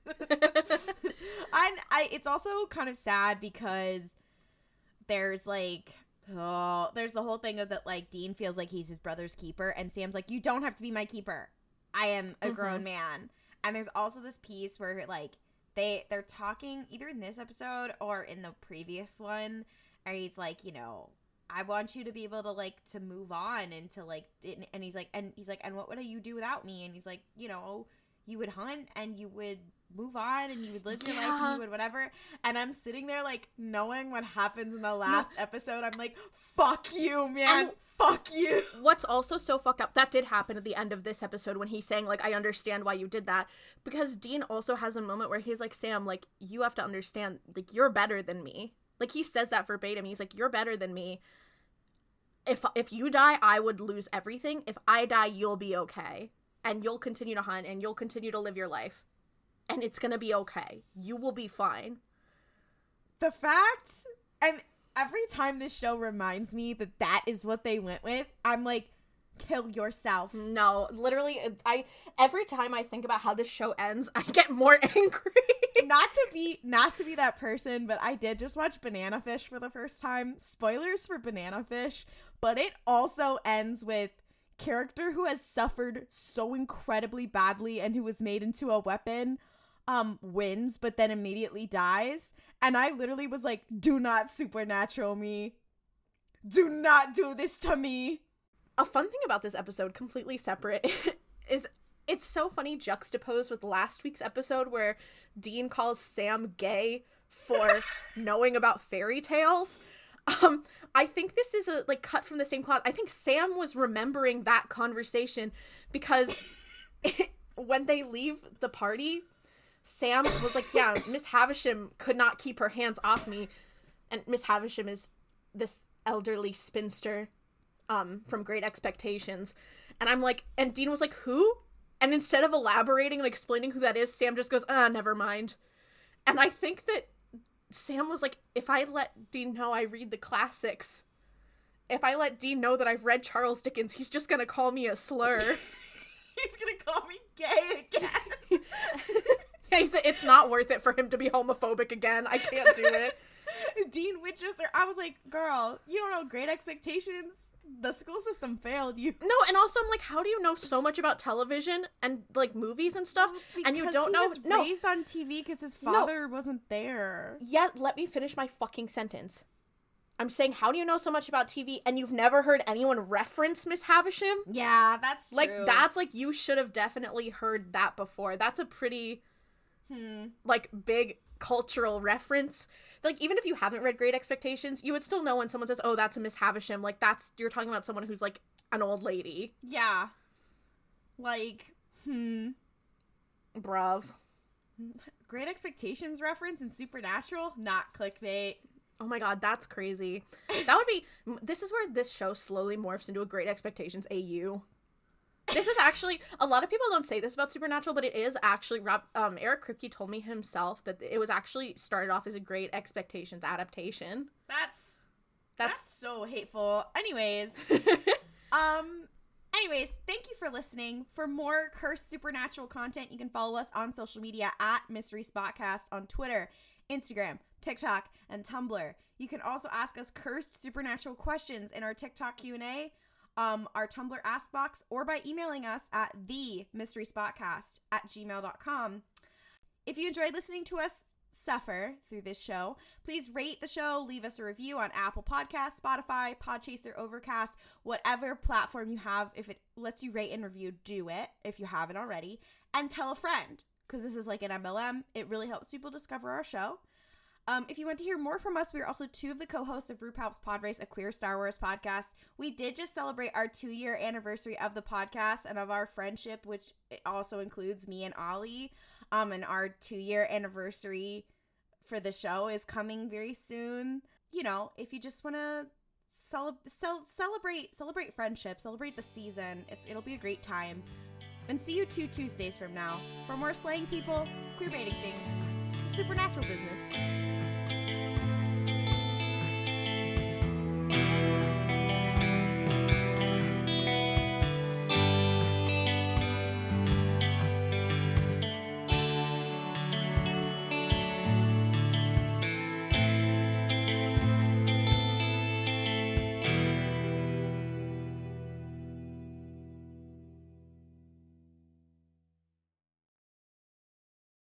And it's also kind of sad because there's like, there's the whole thing of that, like, Dean feels like he's his brother's keeper, and Sam's like, you don't have to be my keeper. I am a grown man. And there's also this piece where, like, they're talking either in this episode or in the previous one, and he's like, I want you to be able to, like, to move on and to, like, and he's like, and what would you do without me? And he's like, you would hunt and you would move on and you would live your life and you would whatever. And I'm sitting there, like, knowing what happens in the last episode. I'm like, fuck you, man. Fuck you. What's also so fucked up, that did happen at the end of this episode when he's saying, like, I understand why you did that. Because Dean also has a moment where he's like, Sam, like, you have to understand, like, you're better than me. Like, he says that verbatim. He's like, you're better than me. if you die, I would lose everything. If I die, you'll be okay. And you'll continue to hunt, and you'll continue to live your life. And it's gonna be okay. You will be fine. The fact, and every time this show reminds me that that is what they went with, I'm like, kill yourself. No, literally, every time I think about how this show ends, I get more angry. Not to be that person, but I did just watch Banana Fish for the first time. Spoilers for Banana Fish, but it also ends with character who has suffered so incredibly badly and who was made into a weapon wins, but then immediately dies. And I literally was like, do not supernatural me. Do not do this to me. A fun thing about this episode, completely separate, is it's so funny juxtaposed with last week's episode where Dean calls Sam gay for knowing about fairy tales. I think this is a cut from the same cloth. I think Sam was remembering that conversation because when they leave the party, Sam was like, yeah, Miss Havisham could not keep her hands off me. And Miss Havisham is this elderly spinster from Great Expectations. And I'm like, and Dean was like, who? And instead of elaborating and explaining who that is, Sam just goes, never mind. And I think that Sam was like, if I let Dean know I read the classics, if I let Dean know that I've read Charles Dickens, he's just gonna call me a slur. He's gonna call me gay again. He said it's not worth it for him to be homophobic again. I can't do it. Dean Winchester. I was like, girl, you don't know Great Expectations? The school system failed you. No, and also I'm like, how do you know so much about television and movies and stuff, and you don't know? He was raised on TV because his father wasn't there. Yeah, let me finish my fucking sentence. I'm saying, how do you know so much about TV and you've never heard anyone reference Miss Havisham? Yeah, that's true. That's you should have definitely heard that before. That's a pretty big cultural reference. Even if you haven't read Great Expectations, you would still know when someone says, oh, that's a Miss Havisham. You're talking about someone who's an old lady. Yeah. Bruv. Great Expectations reference in Supernatural? Not clickbait. Oh my god, that's crazy. This is where this show slowly morphs into a Great Expectations AU. This is actually, a lot of people don't say this about Supernatural, but it is actually, Eric Kripke told me himself that it was actually started off as a Great Expectations adaptation. That's so hateful. Anyways, thank you for listening. For more cursed supernatural content, you can follow us on social media at Mystery Spotcast on Twitter, Instagram, TikTok, and Tumblr. You can also ask us cursed supernatural questions in our TikTok Q&A, our Tumblr Ask Box, or by emailing us at themysteryspotcast@gmail.com. If you enjoyed listening to us suffer through this show, please rate the show, leave us a review on Apple Podcasts, Spotify, Podchaser, Overcast, whatever platform you have. If it lets you rate and review, do it if you haven't already, and tell a friend, because this is like an MLM. It really helps people discover our show. If you want to hear more from us, we are also two of the co-hosts of RuPaul's Podrace, a queer Star Wars podcast. We did just celebrate our 2-year anniversary of the podcast and of our friendship, which also includes me and Ollie. And our 2-year anniversary for the show is coming very soon. You know, if you just want to celebrate friendship, celebrate the season, it'll be a great time. And see you 2 Tuesdays from now for more slaying people, queer baiting things, the supernatural business.